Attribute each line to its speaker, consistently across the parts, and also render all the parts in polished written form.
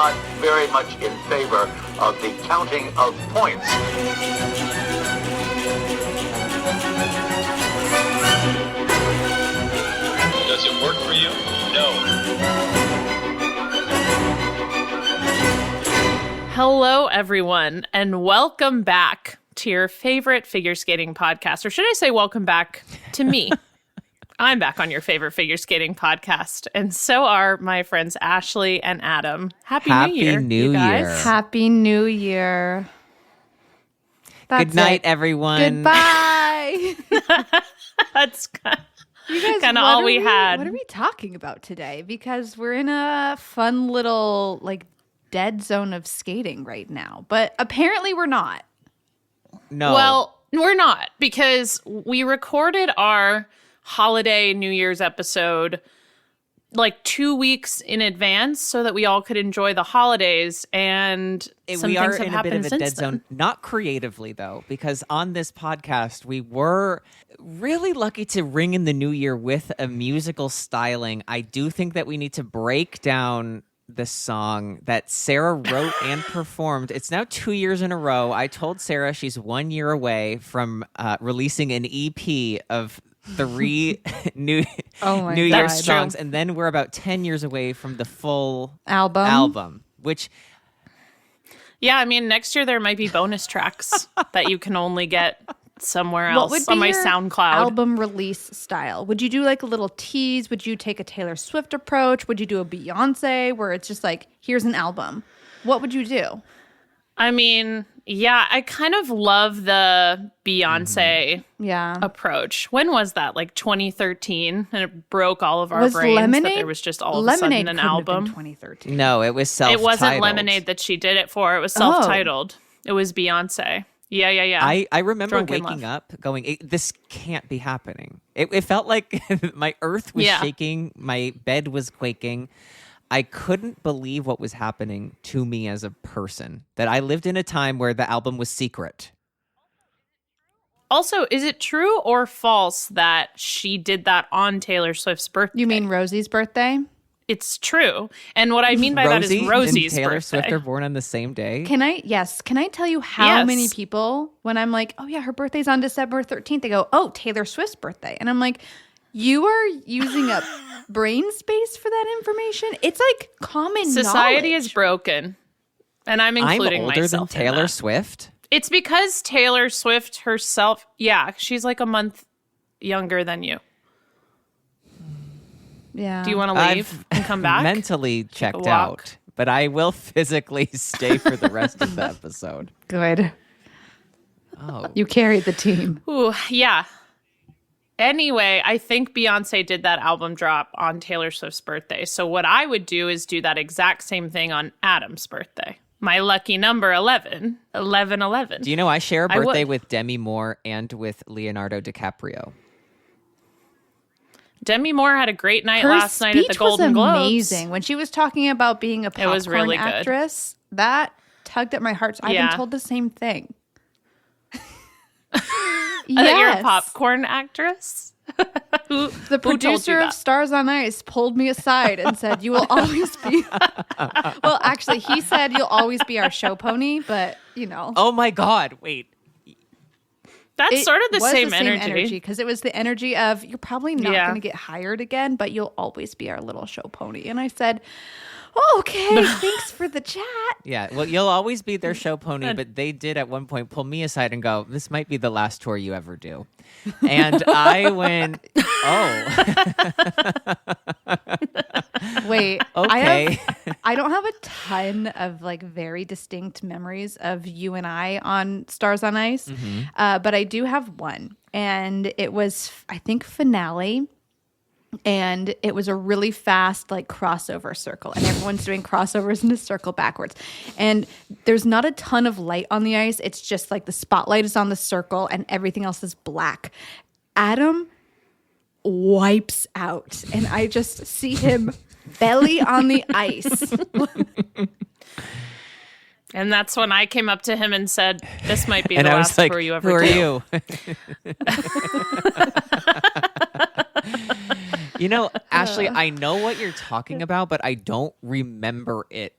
Speaker 1: not very much in favor of the counting of points.
Speaker 2: Does it work for you? No.
Speaker 3: Hello, everyone, and welcome back to your favorite figure skating podcast. Or should I say welcome back to me? I'm back on your favorite figure skating podcast. And so are my friends Ashley and Adam. Happy New Year, you guys.
Speaker 4: Happy New Year. That's
Speaker 5: Good night,
Speaker 4: it.
Speaker 5: everyone.
Speaker 4: Goodbye.
Speaker 3: That's
Speaker 4: You guys,
Speaker 3: kind of
Speaker 4: what
Speaker 3: all
Speaker 4: are
Speaker 3: we had.
Speaker 4: What are we talking about today? Because we're in a fun little, dead zone of skating right now. But apparently we're not.
Speaker 5: No.
Speaker 3: Well, we're not, because we recorded our holiday New Year's episode 2 weeks in advance so that we all could enjoy the holidays, and some
Speaker 5: we are
Speaker 3: things have
Speaker 5: in a bit
Speaker 3: happened
Speaker 5: of a dead
Speaker 3: since then.
Speaker 5: zone. Not creatively, though, because on this podcast, we were really lucky to ring in the new year with a musical styling. I do think that we need to break down the song that Sarah wrote and performed. It's now 2 years in a row. I told Sarah she's 1 year away from releasing an EP of 3 New Year's
Speaker 4: God.
Speaker 5: songs, and then we're about 10 years away from the full
Speaker 4: Album.
Speaker 5: which
Speaker 3: Yeah, I mean, next year there might be bonus tracks that you can only get somewhere
Speaker 4: What would
Speaker 3: else
Speaker 4: be
Speaker 3: on my
Speaker 4: your
Speaker 3: SoundCloud.
Speaker 4: album release style? Would you do a little tease? Would you take a Taylor Swift approach? Would you do a Beyonce where it's just here's an album? What would you do?
Speaker 3: I mean, yeah, I kind of love the Beyonce
Speaker 4: Yeah.
Speaker 3: approach. When was that? 2013, and it broke all of our
Speaker 4: Was
Speaker 3: brains
Speaker 4: Lemonade?
Speaker 3: that there was just all of
Speaker 4: Lemonade
Speaker 3: a sudden an
Speaker 4: couldn't have been
Speaker 3: album.
Speaker 4: 2013.
Speaker 5: no, it was self-titled.
Speaker 3: It wasn't Lemonade that she did it for. It was self-titled. It was Beyonce. Yeah.
Speaker 5: I remember
Speaker 3: Drunk in
Speaker 5: waking
Speaker 3: Love.
Speaker 5: up going, this can't be happening. It felt like my earth was
Speaker 3: Yeah.
Speaker 5: shaking. My bed was quaking. I couldn't believe what was happening to me as a person, that I lived in a time where the album was secret.
Speaker 3: Also, is it true or false that she did that on Taylor Swift's birthday?
Speaker 4: You mean Rosie's birthday?
Speaker 3: It's true. And what I mean by that is Rosie's
Speaker 5: and Taylor
Speaker 3: birthday.
Speaker 5: Swift are born on the same day.
Speaker 4: Can I tell you how
Speaker 3: Yes.
Speaker 4: many people, when I'm like, oh yeah, her birthday's on December 13th, they go, oh, Taylor Swift's birthday. And I'm like, you are using up brain space for that information? It's common
Speaker 3: Society
Speaker 4: knowledge.
Speaker 3: is broken. And I'm including
Speaker 5: I'm older
Speaker 3: myself
Speaker 5: than
Speaker 3: in
Speaker 5: Taylor
Speaker 3: that.
Speaker 5: Swift.
Speaker 3: It's because Taylor Swift herself, she's a month younger than you.
Speaker 4: Yeah.
Speaker 3: Do you want to leave and come back?
Speaker 5: Mentally checked
Speaker 3: walk.
Speaker 5: out, but I will physically stay for the rest of the episode.
Speaker 4: Good.
Speaker 5: Oh,
Speaker 4: You carried the team.
Speaker 3: Ooh, yeah. Anyway, I think Beyonce did that album drop on Taylor Swift's birthday. So what I would do is do that exact same thing on Adam's birthday. My lucky number 11. 11.
Speaker 5: do you know I share a
Speaker 3: I would.
Speaker 5: birthday with Demi Moore and with Leonardo DiCaprio?
Speaker 3: Demi Moore had a great night
Speaker 4: Her
Speaker 3: last night at the
Speaker 4: speech
Speaker 3: Golden
Speaker 4: was
Speaker 3: Globes.
Speaker 4: amazing. When she was talking about being a popcorn
Speaker 3: was really good.
Speaker 4: actress, that tugged at my heart. I've
Speaker 3: Yeah.
Speaker 4: been told the same thing.
Speaker 3: That you're a
Speaker 4: Yes.
Speaker 3: popcorn actress? Who
Speaker 4: The
Speaker 3: told you
Speaker 4: producer of
Speaker 3: that?
Speaker 4: Stars on Ice pulled me aside and said, you will always be. Well, actually, he said, you'll always be our show pony, but,
Speaker 5: Oh my God! Wait,
Speaker 3: That's
Speaker 4: it
Speaker 3: sort of the
Speaker 4: was
Speaker 3: same energy.
Speaker 4: because it was the energy of, you're probably not
Speaker 3: Yeah.
Speaker 4: going to get hired again, but you'll always be our little show pony. And I said, oh, okay, thanks for the chat.
Speaker 5: yeah. Well, you'll always be their show pony, but they did at one point pull me aside and go, "This might be the last tour you ever do," and I went, "Oh,
Speaker 4: Wait,
Speaker 5: okay."
Speaker 4: I don't have a ton of very distinct memories of you and I on Stars on Ice, but I do have one, and it was I think finale, and it was a really fast crossover circle, and everyone's doing crossovers in a circle backwards, and there's not a ton of light on the ice. It's just the spotlight is on the circle, and everything else is black. Adam wipes out, and I just see him belly on the ice.
Speaker 3: And that's when I came up to him and said, this might be
Speaker 5: And
Speaker 3: the
Speaker 5: I
Speaker 3: last
Speaker 5: was like,
Speaker 3: tour you ever
Speaker 5: "Who are
Speaker 3: do."
Speaker 5: you?" Ashley, I know what you're talking about, but I don't remember it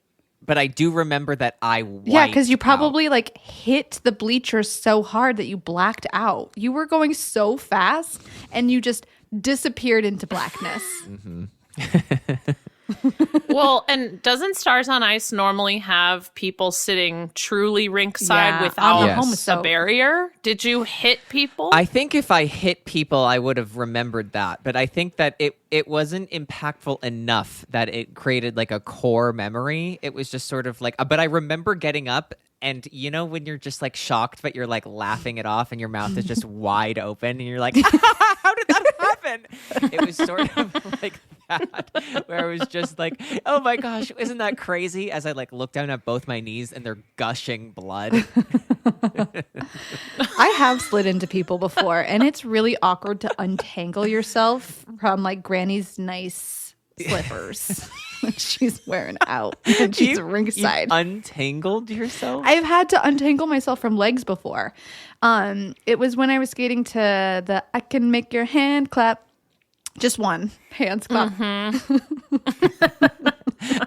Speaker 5: but I do remember that I
Speaker 4: Yeah, because you
Speaker 5: wiped
Speaker 4: probably like hit the bleachers so hard that you blacked out. You were going so fast and you just disappeared into blackness.
Speaker 3: Well, and doesn't Stars on Ice normally have people sitting truly rinkside
Speaker 4: Yeah,
Speaker 3: without
Speaker 4: on
Speaker 5: the home
Speaker 3: a
Speaker 4: soap.
Speaker 3: barrier? Did you hit people?
Speaker 5: I think if I hit people, I would have remembered that. But I think that it wasn't impactful enough that it created like a core memory. It was just sort of like, but I remember getting up and you know, when you're just like shocked, but you're like laughing it off and your mouth is just wide open and you're like, how did that happen? It was sort of like that, where I was just like, oh my gosh, isn't that crazy? As I like look down at both my knees and they're gushing blood.
Speaker 4: I have slid into people before, and it's really awkward to untangle yourself from like Granny's nice slippers that she's wearing out and she's ringside.
Speaker 5: You untangled yourself?
Speaker 4: I've had to untangle myself from legs before. It was when I was skating to the I Can Make Your Hand Clap. Just one. Hands clap.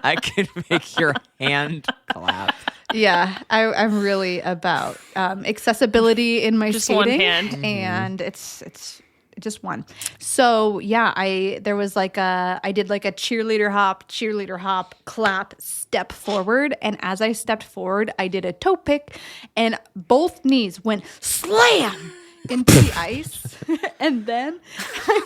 Speaker 5: I can make your hand clap.
Speaker 4: Yeah, I'm really about accessibility in my
Speaker 3: Just one
Speaker 4: skating,
Speaker 3: hand.
Speaker 4: and it's just one. So yeah, I did like a cheerleader hop, clap, step forward, and as I stepped forward, I did a toe pick, and both knees went slam into the ice, and then I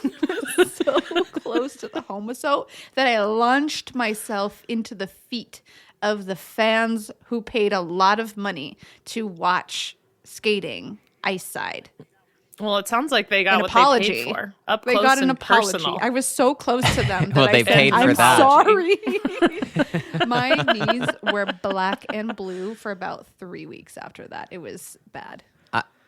Speaker 4: was so close to the homoso that I launched myself into the feet of the fans who paid a lot of money to watch skating ice side.
Speaker 3: Well, it sounds like they got
Speaker 4: An
Speaker 3: what
Speaker 4: apology.
Speaker 3: they paid for. Up
Speaker 4: They
Speaker 3: close
Speaker 4: got an
Speaker 3: and
Speaker 4: apology.
Speaker 3: personal.
Speaker 4: I was so close to them that
Speaker 5: Well,
Speaker 4: I
Speaker 5: they
Speaker 4: said,
Speaker 5: paid for
Speaker 4: I'm
Speaker 5: that.
Speaker 4: sorry. My knees were black and blue for about 3 weeks after that. It was bad.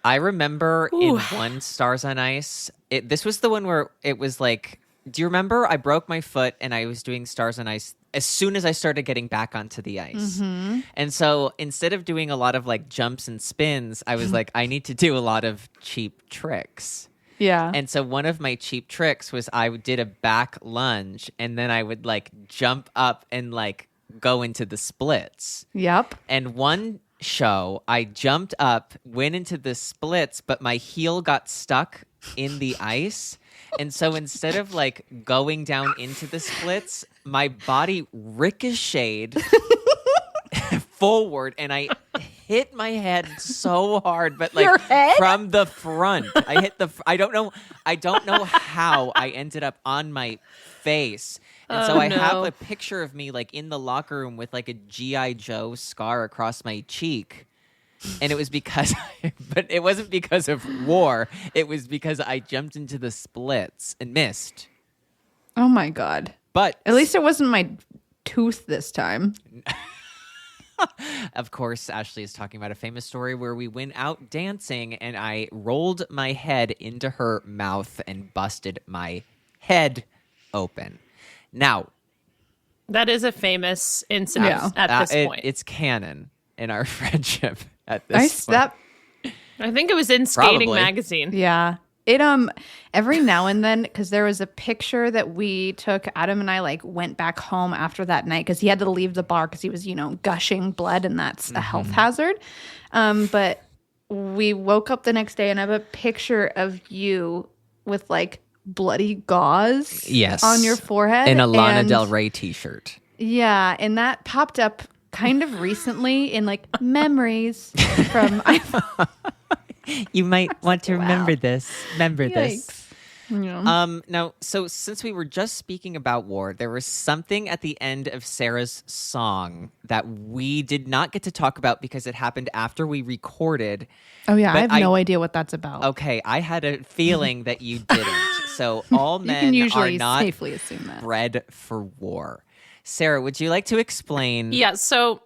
Speaker 5: I remember in one Stars on Ice, this was the one where it was like, do you remember I broke my foot and I was doing Stars on Ice as soon as I started getting back onto the ice. And so instead of doing a lot of like jumps and spins, I was like, I need to do a lot of cheap tricks.
Speaker 4: Yeah.
Speaker 5: And so one of my cheap tricks was I did a back lunge and then I would like jump up and like go into the splits.
Speaker 4: Yep.
Speaker 5: And one show, I jumped up, went into the splits, but my heel got stuck in the ice. And so instead of like going down into the splits, my body ricocheted forward and I hit my head so hard, but like
Speaker 4: Your head?
Speaker 5: from the front. I hit I don't know how I ended up on my face. And so I have
Speaker 3: no.
Speaker 5: a picture of me like in the locker room with like a G.I. Joe scar across my cheek. And it was because, but it wasn't because of war. It was because I jumped into the splits and missed.
Speaker 4: Oh my God.
Speaker 5: But
Speaker 4: At least it wasn't my tooth this time.
Speaker 5: of course, Ashley is talking about a famous story where we went out dancing and I rolled my head into her mouth and busted my head open. Now,
Speaker 3: That is a famous incident
Speaker 4: Yeah.
Speaker 3: at this point.
Speaker 5: it's canon in our friendship at this point.
Speaker 3: I think it was in Skating
Speaker 5: Probably.
Speaker 3: Magazine.
Speaker 4: Yeah. It every now and then, because there was a picture that we took, Adam and I like went back home after that night because he had to leave the bar because he was, gushing blood and that's a health hazard. But we woke up the next day and I have a picture of you with like bloody gauze
Speaker 5: Yes.
Speaker 4: on your forehead.
Speaker 5: In a Lana
Speaker 4: and-
Speaker 5: Del Rey t-shirt.
Speaker 4: Yeah, and that popped up kind of recently in like memories from
Speaker 5: You might want to remember
Speaker 4: Wow.
Speaker 5: this. Remember this.
Speaker 4: Yikes.
Speaker 5: Now, so since we were just speaking about war, there was something at the end of Sarah's song that we did not get to talk about because it happened after we recorded.
Speaker 4: Oh yeah,
Speaker 5: but
Speaker 4: I have no idea what that's about.
Speaker 5: Okay, I had a feeling that you didn't. So all
Speaker 4: You
Speaker 5: men
Speaker 4: can
Speaker 5: are
Speaker 4: usually
Speaker 5: not
Speaker 4: safely assume that.
Speaker 5: bred for war. Sarah, would you like to explain
Speaker 3: Yeah, so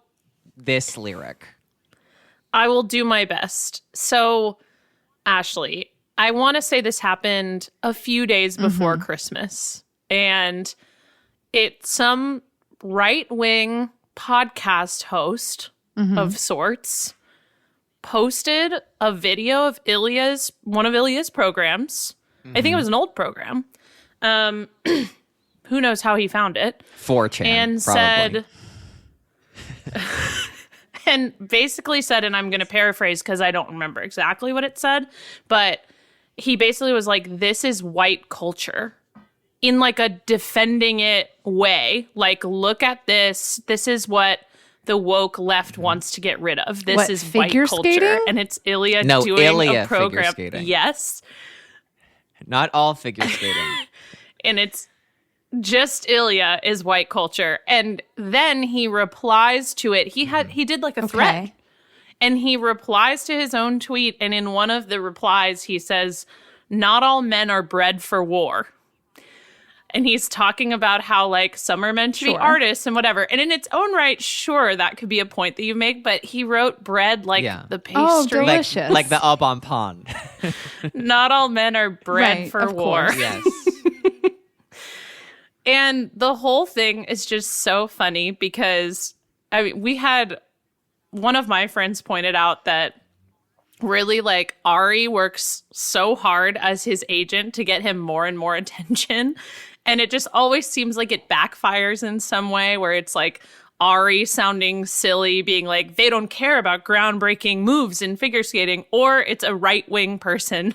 Speaker 5: this lyric?
Speaker 3: I will do my best. So, Ashley, I want to say this happened a few days before Christmas. And it's some right-wing podcast host of sorts posted a video of one of Ilya's programs. I think it was an old program. Who knows how he found it.
Speaker 5: 4chan,
Speaker 3: And
Speaker 5: probably.
Speaker 3: said, and basically said, and I'm going to paraphrase because I don't remember exactly what it said, but he basically was like, this is white culture in like a defending it way. Like, look at this. This is what the woke left wants to get rid of. This
Speaker 4: What,
Speaker 3: is
Speaker 4: figure
Speaker 3: white culture.
Speaker 4: skating?
Speaker 3: And it's Ilya
Speaker 5: No,
Speaker 3: doing
Speaker 5: Ilya
Speaker 3: a program.
Speaker 5: figure skating.
Speaker 3: Yes.
Speaker 5: Not all figure skating.
Speaker 3: And it's just Ilya is white culture. And then he replies to it. He did like a thread.
Speaker 4: Okay.
Speaker 3: And he replies to his own tweet. And in one of the replies, he says, not all men are bred for war. And he's talking about how, like, some are meant to be
Speaker 4: Sure.
Speaker 3: artists and whatever. And in its own right, sure, that could be a point that you make. But he wrote bread like
Speaker 5: Yeah.
Speaker 3: the
Speaker 4: Oh,
Speaker 3: pastry.
Speaker 4: delicious.
Speaker 5: Like the Au Bon Pain.
Speaker 3: Not all men are bred
Speaker 4: Right,
Speaker 3: for
Speaker 4: of
Speaker 3: war.
Speaker 4: course.
Speaker 5: Yes.
Speaker 3: And the whole thing is just so funny because, I mean, we had one of my friends pointed out that really, like, Ari works so hard as his agent to get him more and more attention. And it just always seems like it backfires in some way where it's like Ari sounding silly, being like, they don't care about groundbreaking moves in figure skating, or it's a right-wing person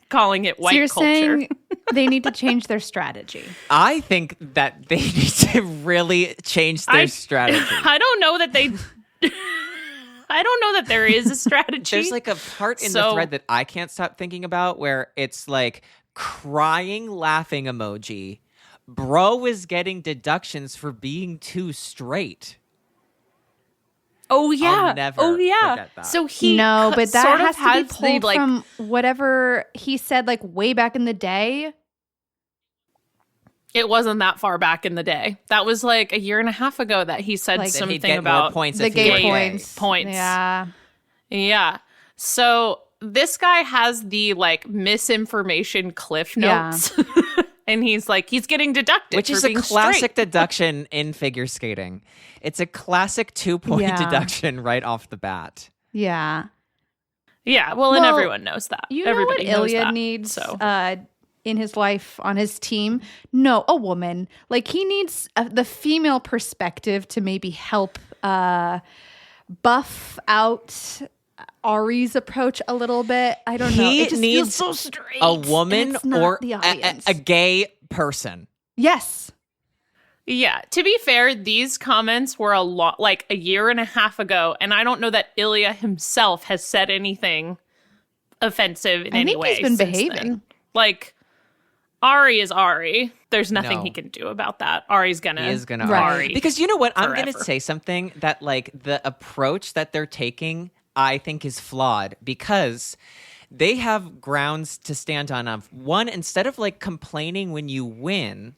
Speaker 3: calling it white
Speaker 4: So you're
Speaker 3: culture.
Speaker 4: saying they need to change their strategy.
Speaker 5: I think that they need to really change their strategy.
Speaker 3: I don't know that they. I don't know that there is a strategy.
Speaker 5: There's like a part in the
Speaker 3: So-
Speaker 5: thread that I can't stop thinking about where it's like crying, laughing emoji. Bro is getting deductions for being too straight.
Speaker 3: Oh yeah.
Speaker 5: never
Speaker 3: Oh yeah.
Speaker 5: forget that.
Speaker 3: So he
Speaker 4: No, but that
Speaker 3: sort of
Speaker 4: has to be
Speaker 3: has the,
Speaker 4: pulled
Speaker 3: like,
Speaker 4: from whatever he said, like way back in the day.
Speaker 3: It wasn't that far back in the day. That was like a year and a half ago that he said
Speaker 4: Like-
Speaker 5: Then he'd
Speaker 3: something
Speaker 5: get more
Speaker 3: about
Speaker 5: points
Speaker 4: The
Speaker 5: if he were
Speaker 4: gay
Speaker 5: gay.
Speaker 4: points. Yeah.
Speaker 3: Yeah. So this guy has the like misinformation cliff
Speaker 4: Yeah.
Speaker 3: notes. And he's like, he's getting deducted.
Speaker 5: Which
Speaker 3: for
Speaker 5: is a
Speaker 3: being
Speaker 5: classic
Speaker 3: straight.
Speaker 5: deduction in figure skating. It's a classic 2-point
Speaker 4: Yeah.
Speaker 5: deduction right off the bat.
Speaker 4: Yeah.
Speaker 3: Yeah, well, and
Speaker 4: Well,
Speaker 3: everyone knows that.
Speaker 4: You
Speaker 3: Everybody
Speaker 4: know what
Speaker 3: knows
Speaker 4: Ilya
Speaker 3: that,
Speaker 4: needs
Speaker 3: So
Speaker 4: in his life on his team? No, a woman. Like he needs the female perspective to maybe help buff out Ari's approach a little bit. I don't know.
Speaker 5: He
Speaker 4: It just feels
Speaker 5: needs
Speaker 4: so straight.
Speaker 5: A woman
Speaker 4: and it's not
Speaker 5: or
Speaker 4: the
Speaker 5: a
Speaker 4: audience.
Speaker 5: gay person.
Speaker 4: Yes.
Speaker 3: yeah, to be fair, these comments were like a year and a half ago, and I don't know that Ilya himself has said anything offensive in
Speaker 4: I
Speaker 3: any
Speaker 4: think
Speaker 3: way.
Speaker 4: he's been
Speaker 3: since
Speaker 4: behaving.
Speaker 3: then. Like Ari is Ari. There's nothing
Speaker 5: No.
Speaker 3: he can do about that. Ari's gonna.
Speaker 5: He is gonna
Speaker 4: Right.
Speaker 3: Ari.
Speaker 5: Because you know what? I'm gonna
Speaker 3: forever.
Speaker 5: say something that like the approach that they're taking, I think is flawed because they have grounds to stand on. Of one, instead of like complaining when you win,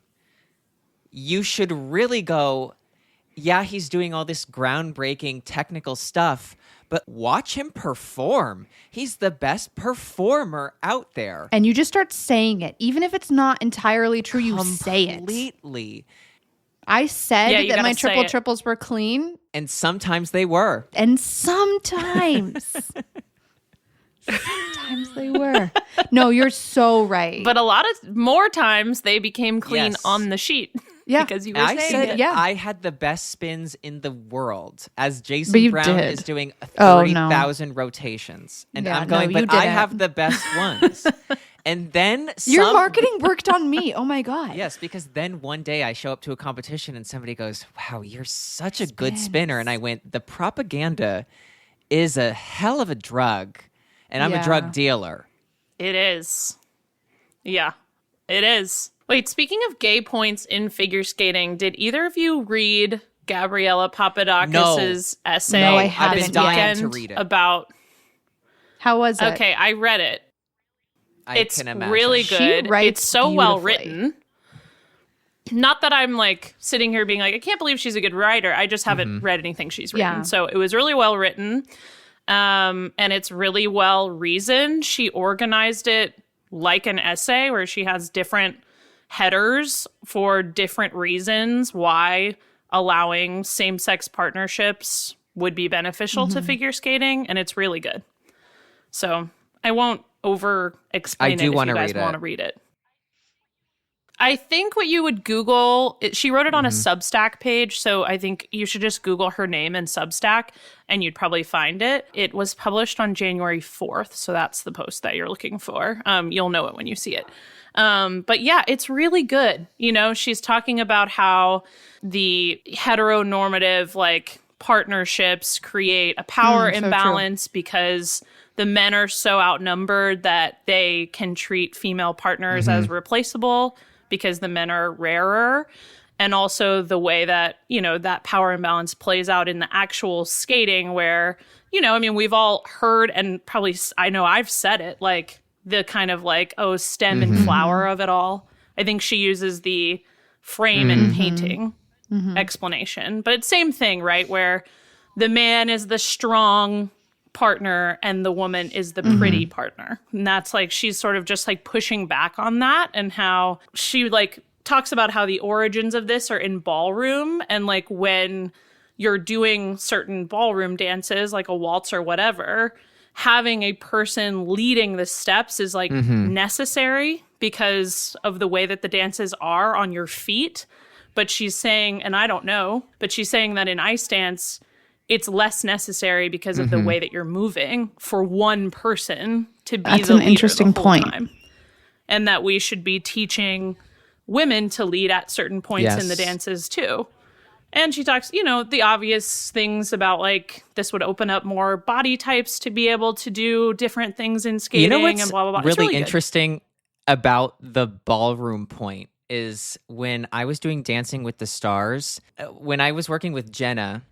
Speaker 5: you should really go, yeah, he's doing all this groundbreaking technical stuff, but watch him perform. He's the best performer out there.
Speaker 4: And you just start saying it. Even if it's not entirely true, you say it.
Speaker 5: Completely.
Speaker 4: I said
Speaker 3: Yeah, you
Speaker 4: that my
Speaker 3: gotta say
Speaker 4: triple
Speaker 3: it.
Speaker 4: triples were clean.
Speaker 5: And sometimes they were.
Speaker 4: And sometimes they were. No, you're so right.
Speaker 3: But a lot of more times they became clean
Speaker 5: Yes.
Speaker 3: on the sheet.
Speaker 4: Yeah.
Speaker 3: because you were
Speaker 5: I
Speaker 3: saying
Speaker 5: said
Speaker 3: it.
Speaker 4: yeah.
Speaker 5: I had the best spins in the world as Jason
Speaker 4: But you
Speaker 5: Brown
Speaker 4: did.
Speaker 5: is doing
Speaker 4: Oh, no.
Speaker 5: 30,000 rotations. And
Speaker 4: Yeah,
Speaker 5: I'm
Speaker 4: no,
Speaker 5: going,
Speaker 4: you
Speaker 5: but I
Speaker 4: didn't.
Speaker 5: have the best ones. And then
Speaker 4: Your
Speaker 5: some-
Speaker 4: marketing worked on me. Oh my God.
Speaker 5: Yes, because then one day I show up to a competition and somebody goes, wow, you're such a good spinner. And I went, the propaganda is a hell of a drug. And I'm
Speaker 4: Yeah.
Speaker 5: a drug dealer.
Speaker 3: It is. Yeah, it is. Wait, speaking of gay points in figure skating, did either of you read Gabriella Papadakis' essay
Speaker 4: No, I
Speaker 3: this
Speaker 4: haven't
Speaker 5: been dying
Speaker 3: weekend
Speaker 5: to read it.
Speaker 3: about?
Speaker 4: How was it?
Speaker 3: Okay, I read it.
Speaker 5: I
Speaker 3: It's
Speaker 5: can imagine.
Speaker 3: really
Speaker 4: She
Speaker 3: good.
Speaker 4: writes
Speaker 3: It's so well
Speaker 4: beautifully.
Speaker 3: written. Not that I'm like sitting here being like, I can't believe she's a good writer. I just haven't read anything she's written.
Speaker 4: Yeah.
Speaker 3: So it was really well written. And it's really well reasoned. She organized it like an essay where she has different headers for different reasons why allowing same-sex partnerships would be beneficial to figure skating, and it's really good. So I won't over explain
Speaker 5: I do
Speaker 3: it if
Speaker 5: wanna
Speaker 3: you guys
Speaker 5: read it.
Speaker 3: want to read it. I think what you would Google, she wrote it on a Substack page, so I think you should just Google her name and Substack, and you'd probably find it. It was published on January 4th, so that's the post that you're looking for. You'll know it when you see it. But yeah, it's really good. You know, she's talking about how the heteronormative, like, partnerships create a power imbalance because the men are so outnumbered that they can treat female partners as replaceable because the men are rarer. And also the way that, you know, that power imbalance plays out in the actual skating where, you know, I mean, we've all heard and probably, I know I've said it, like the kind of like, oh, stem and flower of it all. I think she uses the frame and painting explanation. But it's same thing, right? Where the man is the strong partner and the woman is the pretty partner. And that's like, she's sort of just like pushing back on that, and how she like talks about how the origins of this are in ballroom, and like when you're doing certain ballroom dances like a waltz or whatever, having a person leading the steps is like necessary because of the way that the dances are on your feet. But she's saying, and I don't know, but she's saying that in ice dance it's less necessary because of the way that you're moving for one person to be
Speaker 4: That's
Speaker 3: the
Speaker 4: an
Speaker 3: leader
Speaker 4: interesting
Speaker 3: the whole
Speaker 4: point.
Speaker 3: time. And that we should be teaching women to lead at certain points in the dances too. And she talks, you know, the obvious things about like this would open up more body types to be able to do different things in skating,
Speaker 5: You know what's
Speaker 3: and blah, blah, blah.
Speaker 5: really,
Speaker 3: It's really good.
Speaker 5: interesting about the ballroom point is when I was doing Dancing with the Stars, when I was working with Jenna,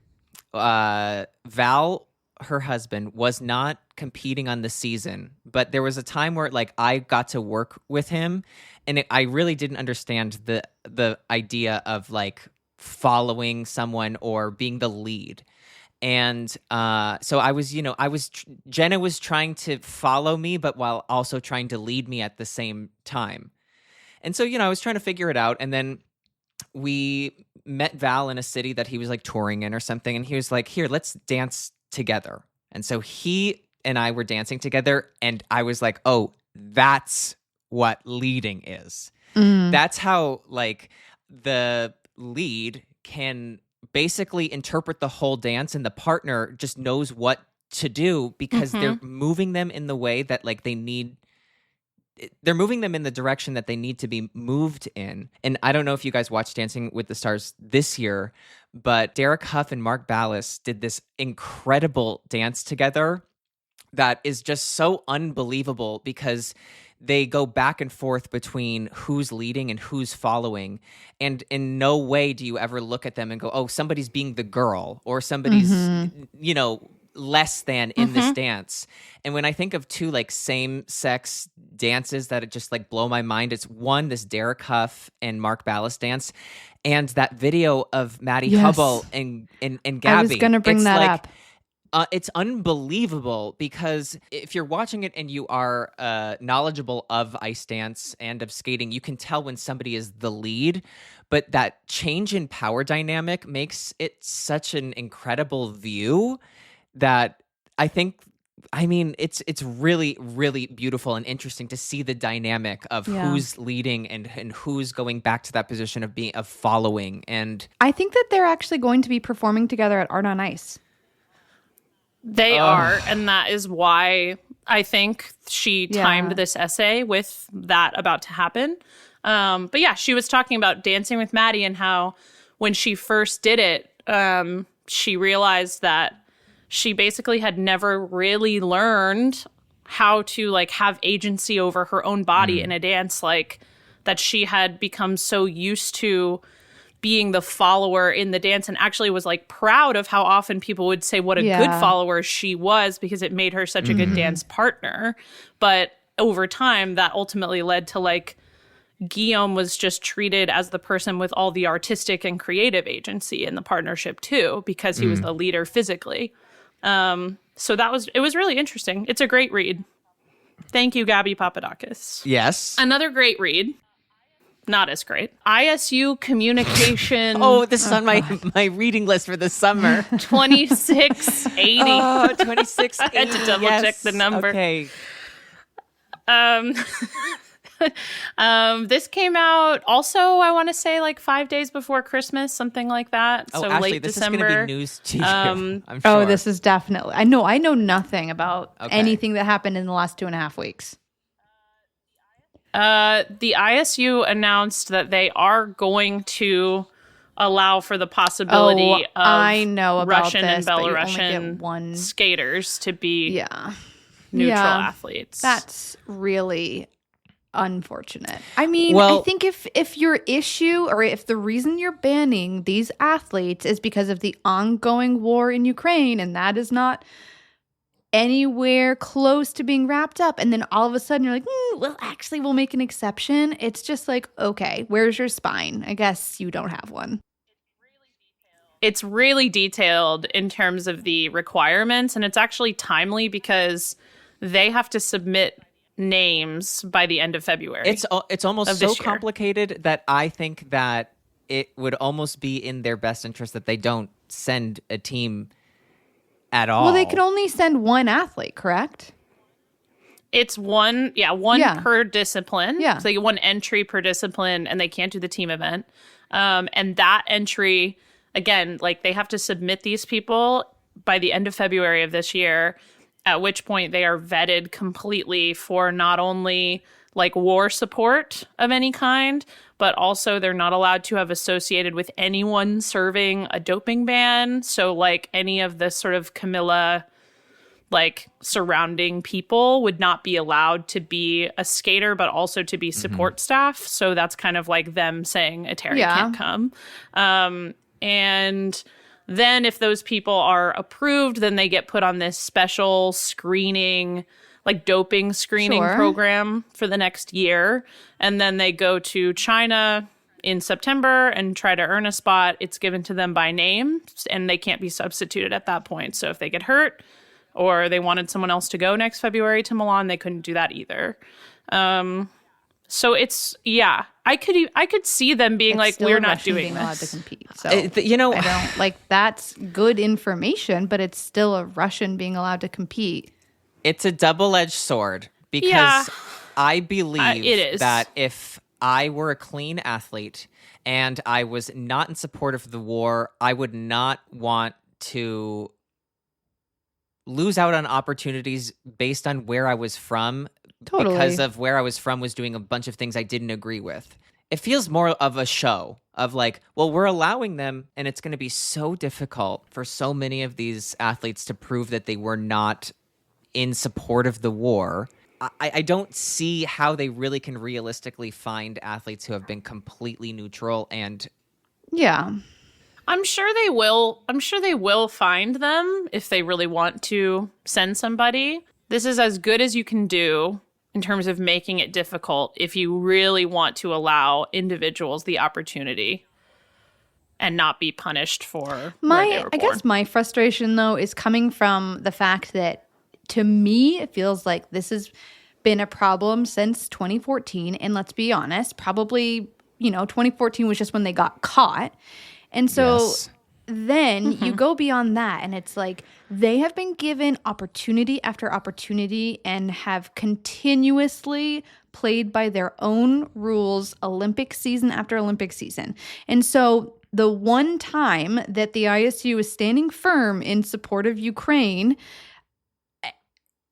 Speaker 5: Val, her husband, was not competing on the season, but there was a time where like I got to work with him, and I really didn't understand the idea of like following someone or being the lead. And so I was, Jenna was trying to follow me, but while also trying to lead me at the same time. And so, I was trying to figure it out. And then we met Val in a city that he was like touring in or something. And he was like, here, let's dance together. And so he and I were dancing together. And I was like, oh, that's what leading is. That's how like the lead can basically interpret the whole dance, and the partner just knows what to do because they're moving them in the way that like they're moving them in the direction that they need to be moved in. And I don't know if you guys watched Dancing with the Stars this year, but Derek Huff and Mark Ballas did this incredible dance together that is just so unbelievable because they go back and forth between who's leading and who's following. And in no way do you ever look at them and go, oh, somebody's being the girl or somebody's, less than in this dance. And when I think of two like same-sex dances that just like blow my mind, it's one, this Derek Huff and Mark Ballas dance, and that video of Maddie Hubble and Gabby.
Speaker 4: I was going to bring that up.
Speaker 5: It's unbelievable because if you're watching it and you are knowledgeable of ice dance and of skating, you can tell when somebody is the lead. But that change in power dynamic makes it such an incredible view that it's really, really beautiful and interesting to see the dynamic of who's leading and who's going back to that position of following. And
Speaker 4: I think that they're actually going to be performing together at Art on Ice.
Speaker 3: They are, and that is why I think she timed this essay with that about to happen. But yeah, she was talking about Dancing with Maddie and how when she first did it, she realized that she basically had never really learned how to like have agency over her own body in a dance, like that she had become so used to being the follower in the dance, and actually was like proud of how often people would say what a good follower she was because it made her such a good dance partner. But over time that ultimately led to like Guillaume was just treated as the person with all the artistic and creative agency in the partnership too, because he was the leader physically. So it was really interesting. It's a great read. Thank you, Gabby Papadakis.
Speaker 5: yes.
Speaker 3: Another great read. Not as great. ISU Communication.
Speaker 5: Oh, this is on my reading list for the summer.
Speaker 3: 2680.
Speaker 5: Oh, 2680.
Speaker 3: I had to double check the number.
Speaker 5: Okay.
Speaker 3: This came out also, I want to say, like 5 days before Christmas, something like that.
Speaker 5: Oh,
Speaker 3: So
Speaker 5: Ashley,
Speaker 3: late
Speaker 5: this
Speaker 3: December.
Speaker 5: is going to be news to you. I'm sure.
Speaker 4: Oh, this is definitely. I know nothing about
Speaker 5: Okay.
Speaker 4: anything that happened in the last 2.5 weeks.
Speaker 3: The ISU announced that they are going to allow for the possibility of
Speaker 4: I know about
Speaker 3: Russian
Speaker 4: this,
Speaker 3: and
Speaker 4: but you only get
Speaker 3: Belarusian
Speaker 4: one.
Speaker 3: skaters to be
Speaker 4: Yeah,
Speaker 3: neutral
Speaker 4: Yeah.
Speaker 3: athletes.
Speaker 4: that's really unfortunate. I mean,
Speaker 5: Well-
Speaker 4: I think if your issue or if the reason you're banning these athletes is because of the ongoing war in Ukraine, and that is not anywhere close to being wrapped up, and then all of a sudden you're like, well, actually, we'll make an exception. It's just like, okay, where's your spine? I guess you don't have one.
Speaker 3: It's really detailed in terms of the requirements, and it's actually timely because they have to submit names by the end of February.
Speaker 5: It's almost
Speaker 3: of
Speaker 5: so
Speaker 3: this year.
Speaker 5: complicated that I think that it would almost be in their best interest that they don't send a team at all.
Speaker 4: Well, they can only send one athlete, correct?
Speaker 3: It's one
Speaker 4: Yeah.
Speaker 3: per discipline.
Speaker 4: Yeah.
Speaker 3: So you get one entry per discipline, and they can't do the team event. And that entry, again, like they have to submit these people by the end of February of this year, at which point they are vetted completely for not only like war support of any kind, but also they're not allowed to have associated with anyone serving a doping ban. So like any of the sort of Camilla like surrounding people would not be allowed to be a skater, but also to be support staff. So that's kind of like them saying a Terry
Speaker 4: Yeah.
Speaker 3: can't come. And then if those people are approved, then they get put on this special screening, like doping screening
Speaker 4: Sure.
Speaker 3: program for the next year. And then they go to China in September and try to earn a spot. It's given to them by name, and they can't be substituted at that point. So if they get hurt, or they wanted someone else to go next February to Milan, they couldn't do that either. So it's I could see them being
Speaker 4: It's
Speaker 3: like,
Speaker 4: still
Speaker 3: we're not
Speaker 4: Russian
Speaker 3: doing
Speaker 4: being allowed to
Speaker 3: this.
Speaker 4: compete. So
Speaker 5: I
Speaker 4: don't like that's good information, but it's still a Russian being allowed to compete.
Speaker 5: It's a double-edged sword because
Speaker 3: Yeah.
Speaker 5: I believe
Speaker 3: it is.
Speaker 5: that if I were a clean athlete and I was not in support of the war, I would not want to lose out on opportunities based on where I was from
Speaker 4: Totally.
Speaker 5: because of where I was from was doing a bunch of things I didn't agree with. It feels more of a show of like, well, we're allowing them, and it's going to be so difficult for so many of these athletes to prove that they were not in support of the war. I don't see how they really can realistically find athletes who have been completely neutral and
Speaker 4: Yeah.
Speaker 3: I'm sure they will. I'm sure they will find them if they really want to send somebody. This is as good as you can do in terms of making it difficult if you really want to allow individuals the opportunity and not be punished for where they were
Speaker 4: I
Speaker 3: born.
Speaker 4: guess my frustration though is coming from the fact that to me it feels like this has been a problem since 2014, and let's be honest, probably 2014 was just when they got caught. And so
Speaker 5: Yes.
Speaker 4: then you go beyond that, and it's like they have been given opportunity after opportunity and have continuously played by their own rules, Olympic season after Olympic season. And so the one time that the ISU is standing firm in support of Ukraine,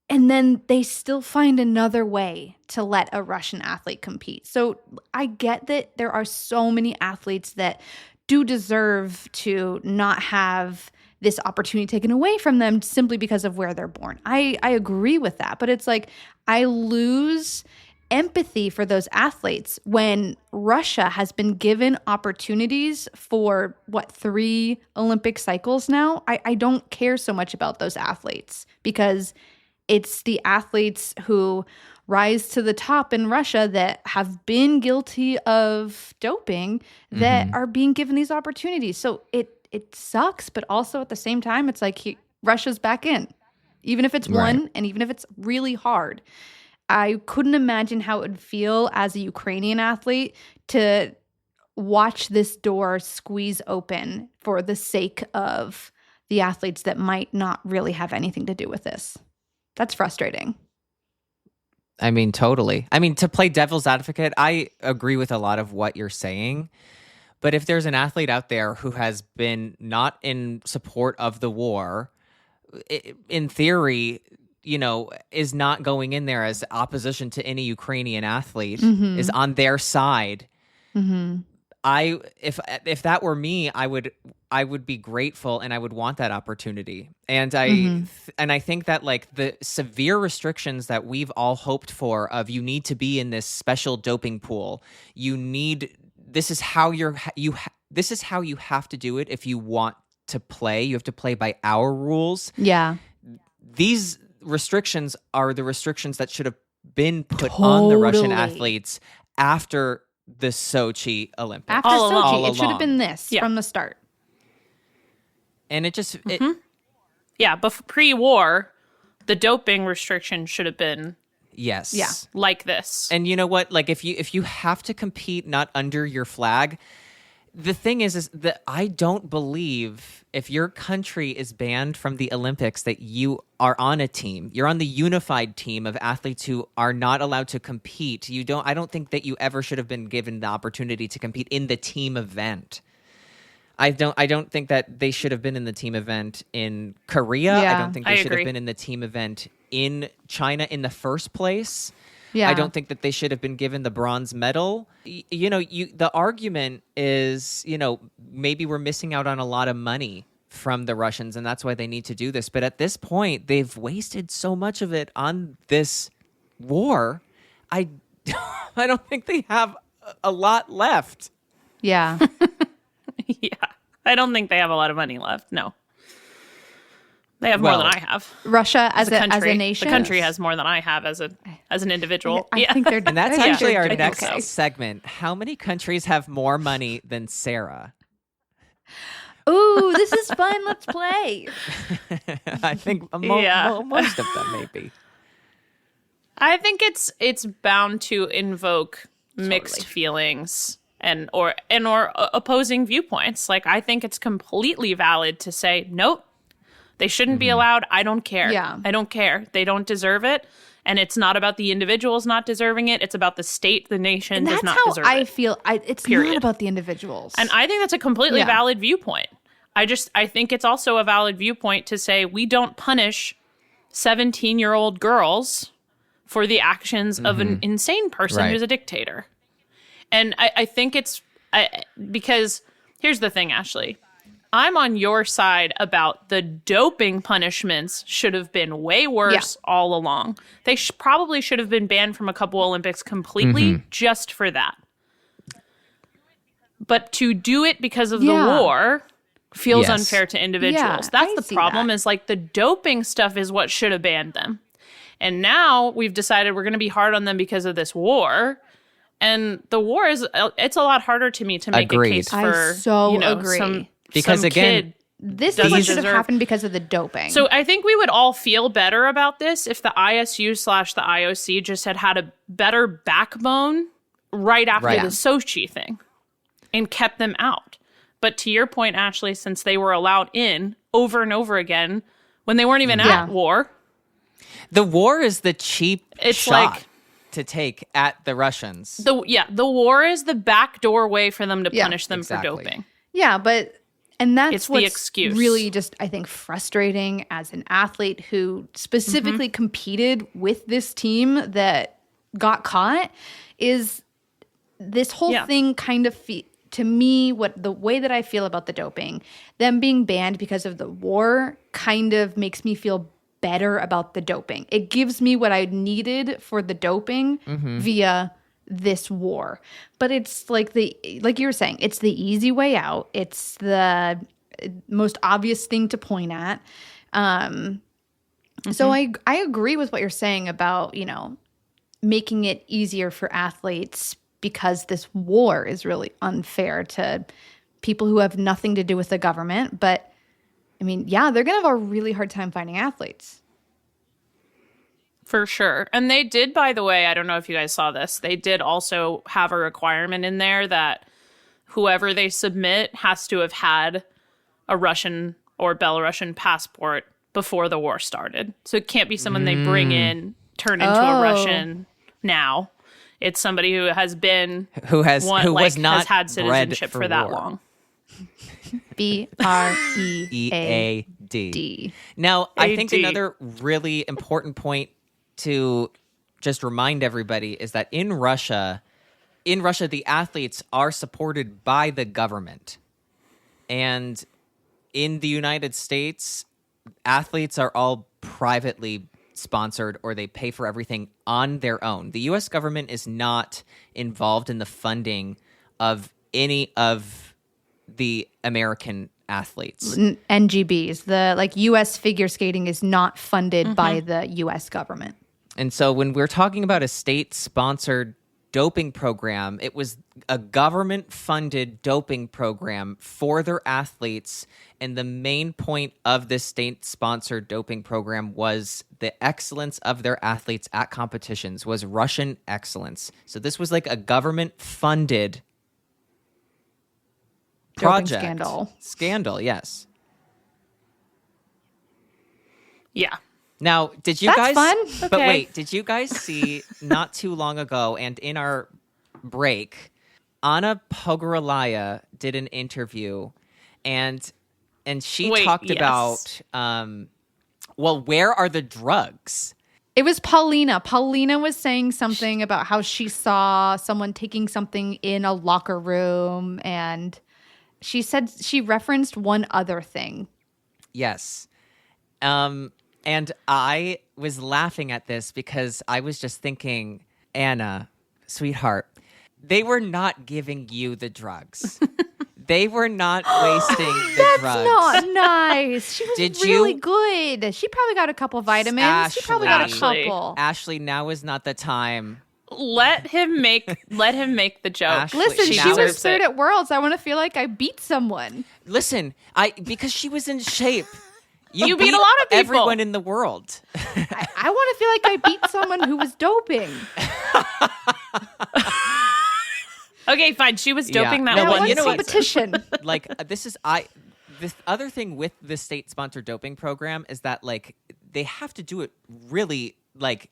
Speaker 4: and then they still find another way to let a Russian athlete compete. So I get that there are so many athletes that do deserve to not have this opportunity taken away from them simply because of where they're born. I agree with that. But it's like I lose empathy for those athletes when Russia has been given opportunities for 3 Olympic cycles now. I don't care so much about those athletes because it's the athletes who rise to the top in Russia that have been guilty of doping that are being given these opportunities. So it sucks, but also at the same time, it's like Russia's back in, even if it's
Speaker 5: Right.
Speaker 4: one and even if it's really hard. I couldn't imagine how it would feel as a Ukrainian athlete to watch this door squeeze open for the sake of the athletes that might not really have anything to do with this. That's frustrating.
Speaker 5: I mean, totally. I mean, to play devil's advocate, I agree with a lot of what you're saying. But if there's an athlete out there who has been not in support of the war, in theory, is not going in there as opposition to any Ukrainian athlete, is on their side. If that were me, I would be grateful and I would want that opportunity. And I think that like the severe restrictions that we've all hoped for of you need to be in this special doping pool, this is how you have to do it if you want to play. You have to play by our rules.
Speaker 4: Yeah.
Speaker 5: These restrictions are the restrictions that should have been put on the Russian
Speaker 4: Totally.
Speaker 5: athletes after the Sochi Olympics.
Speaker 4: After
Speaker 3: All
Speaker 4: Sochi,
Speaker 3: along.
Speaker 4: it should have been this
Speaker 3: Yeah.
Speaker 4: from the start.
Speaker 5: And it just
Speaker 3: Yeah, but pre-war, the doping restriction should have been
Speaker 5: yes.
Speaker 4: Yeah.
Speaker 3: like this.
Speaker 5: And you know what? Like if you have to compete not under your flag, the thing is that I don't believe if your country is banned from the Olympics that you are on a team. You're on the unified team of athletes who are not allowed to compete. I don't think that you ever should have been given the opportunity to compete in the team event. I don't think that they should have been in the team event in Korea.
Speaker 4: Yeah,
Speaker 5: I don't think
Speaker 3: I
Speaker 5: they should
Speaker 3: agree.
Speaker 5: have been in the team event in China in the first place.
Speaker 4: Yeah.
Speaker 5: I don't think that they should have been given the bronze medal. The argument is, maybe we're missing out on a lot of money from the Russians, and that's why they need to do this. But at this point, they've wasted so much of it on this war. I don't think they have a lot left.
Speaker 4: Yeah.
Speaker 3: Yeah. I don't think they have a lot of money left. No. They have more
Speaker 5: Well,
Speaker 3: than I have.
Speaker 4: Russia as a
Speaker 3: Country.
Speaker 4: nation.
Speaker 3: The country has more than I have as an individual.
Speaker 4: I think they're
Speaker 5: And that's
Speaker 4: I think
Speaker 5: actually
Speaker 4: they're
Speaker 5: our
Speaker 4: doing
Speaker 5: next
Speaker 4: okay.
Speaker 5: segment. How many countries have more money than Sarah?
Speaker 4: Ooh, this is fun. Let's play.
Speaker 5: I think
Speaker 3: Yeah.
Speaker 5: most of them, maybe.
Speaker 3: I think it's bound to invoke mixed feelings and or opposing viewpoints. Like I think it's completely valid to say nope. They shouldn't be allowed. I don't care.
Speaker 4: Yeah.
Speaker 3: I don't care. They don't deserve it. And it's not about the individuals not deserving it. It's about the state, the nation
Speaker 4: And
Speaker 3: does
Speaker 4: that's
Speaker 3: not
Speaker 4: how
Speaker 3: deserve
Speaker 4: I
Speaker 3: it.
Speaker 4: feel. It's not
Speaker 3: Period.
Speaker 4: about the individuals.
Speaker 3: And I think that's a completely
Speaker 4: Yeah.
Speaker 3: valid viewpoint. I think it's also a valid viewpoint to say we don't punish 17-year-old girls for the actions of an insane person
Speaker 5: Right.
Speaker 3: who's a dictator. And I think because here's the thing, Ashley. I'm on your side about the doping punishments should have been way worse all along. They probably should have been banned from a couple Olympics completely just for that. But to do it because of the
Speaker 4: Yeah.
Speaker 3: war feels
Speaker 5: Yes.
Speaker 3: unfair to individuals.
Speaker 4: Yeah,
Speaker 3: That's
Speaker 4: I
Speaker 3: the
Speaker 4: see
Speaker 3: problem
Speaker 4: that.
Speaker 3: is like the doping stuff is what should have banned them. And now we've decided we're going to be hard on them because of this war. And the war it's a lot harder to me to make
Speaker 5: Agreed.
Speaker 3: a case
Speaker 4: I
Speaker 3: for
Speaker 4: so agree.
Speaker 5: Because
Speaker 3: some
Speaker 5: again,
Speaker 3: kid.
Speaker 4: this
Speaker 3: doesn't
Speaker 4: one should have
Speaker 3: deserve-
Speaker 4: happened because of the doping.
Speaker 3: So I think we would all feel better about this if the ISU/the IOC just had a better backbone right after
Speaker 5: Right.
Speaker 3: the Sochi thing and kept them out. But to your point, Ashley, since they were allowed in over and over again when they weren't even
Speaker 4: Yeah.
Speaker 3: at war,
Speaker 5: the war is the cheap
Speaker 3: It's
Speaker 5: shot
Speaker 3: like-
Speaker 5: to take at the Russians.
Speaker 3: the war is the backdoor way for them to
Speaker 4: Yeah,
Speaker 3: punish them
Speaker 5: exactly.
Speaker 3: for doping.
Speaker 4: yeah, and that's
Speaker 3: It's the
Speaker 4: what's
Speaker 3: excuse.
Speaker 4: really just I think frustrating as an athlete who specifically competed with this team that got caught is this whole
Speaker 3: Yeah.
Speaker 4: thing kind of to me the way that I feel about the doping, them being banned because of the war kind of makes me feel better about the doping. It gives me what I needed for the doping via this war. But it's like you were saying, it's the easy way out. It's the most obvious thing to point at. So I agree with what you're saying about, making it easier for athletes because this war is really unfair to people who have nothing to do with the government. But I mean, yeah, they're going to have a really hard time finding athletes.
Speaker 3: For sure. And they did, by the way, I don't know if you guys saw this, they did also have a requirement in there that whoever they submit has to have had a Russian or Belarusian passport before the war started. So it can't be someone they bring in turn into a Russian now. It's somebody who has been
Speaker 5: who was not
Speaker 3: has had citizenship
Speaker 5: bred
Speaker 3: for that
Speaker 5: war.
Speaker 3: long.
Speaker 4: BREAD.
Speaker 5: Now, I think
Speaker 3: AD.
Speaker 5: another really important point to just remind everybody is that in Russia, the athletes are supported by the government. And in the United States, athletes are all privately sponsored, or they pay for everything on their own. The U.S. government is not involved in the funding of any of the American athletes.
Speaker 4: NGBs, the U.S. figure skating is not funded by the U.S. government.
Speaker 5: And so when we're talking about a state-sponsored doping program, it was a government-funded doping program for their athletes, and the main point of this state-sponsored doping program was the excellence of their athletes at competitions, was Russian excellence. So this was like a government-funded
Speaker 4: Doping
Speaker 5: project.
Speaker 4: scandal.
Speaker 5: Yes.
Speaker 3: Yeah.
Speaker 5: Now, did you
Speaker 4: That's
Speaker 5: guys?
Speaker 4: fun.
Speaker 5: But
Speaker 4: Okay.
Speaker 5: wait, did you guys see not too long ago, and in our break, Anna Pogorelaya did an interview, and she
Speaker 3: Wait,
Speaker 5: talked
Speaker 3: yes.
Speaker 5: about, well, where are the drugs?
Speaker 4: It was Paulina. Paulina was saying something about how she saw someone taking something in a locker room, and she said she referenced one other thing.
Speaker 5: Yes. And I was laughing at this because I was just thinking, Anna, sweetheart, they were not giving you the drugs. They were not wasting the drugs.
Speaker 4: Not nice. She was
Speaker 5: Did
Speaker 4: really
Speaker 5: you-
Speaker 4: good. She probably got a couple vitamins. She probably got a
Speaker 3: Ashley.
Speaker 4: couple.
Speaker 5: Ashley, now is not the time.
Speaker 3: Let him make the joke.
Speaker 5: Ashley,
Speaker 4: Listen,
Speaker 5: She
Speaker 4: she
Speaker 3: deserves
Speaker 4: was third
Speaker 3: it.
Speaker 4: at Worlds. I want to feel like I beat someone.
Speaker 5: Listen, because she was in shape.
Speaker 3: You beat a lot of people.
Speaker 5: Everyone in the world.
Speaker 4: I want to feel like I beat someone who was doping.
Speaker 3: Okay, fine. She was
Speaker 5: Yeah.
Speaker 3: doping that
Speaker 5: No,
Speaker 4: That
Speaker 5: but
Speaker 3: one
Speaker 4: was
Speaker 5: you know what?
Speaker 4: competition.
Speaker 5: Like this other thing with the state-sponsored doping program is that like they have to do it really like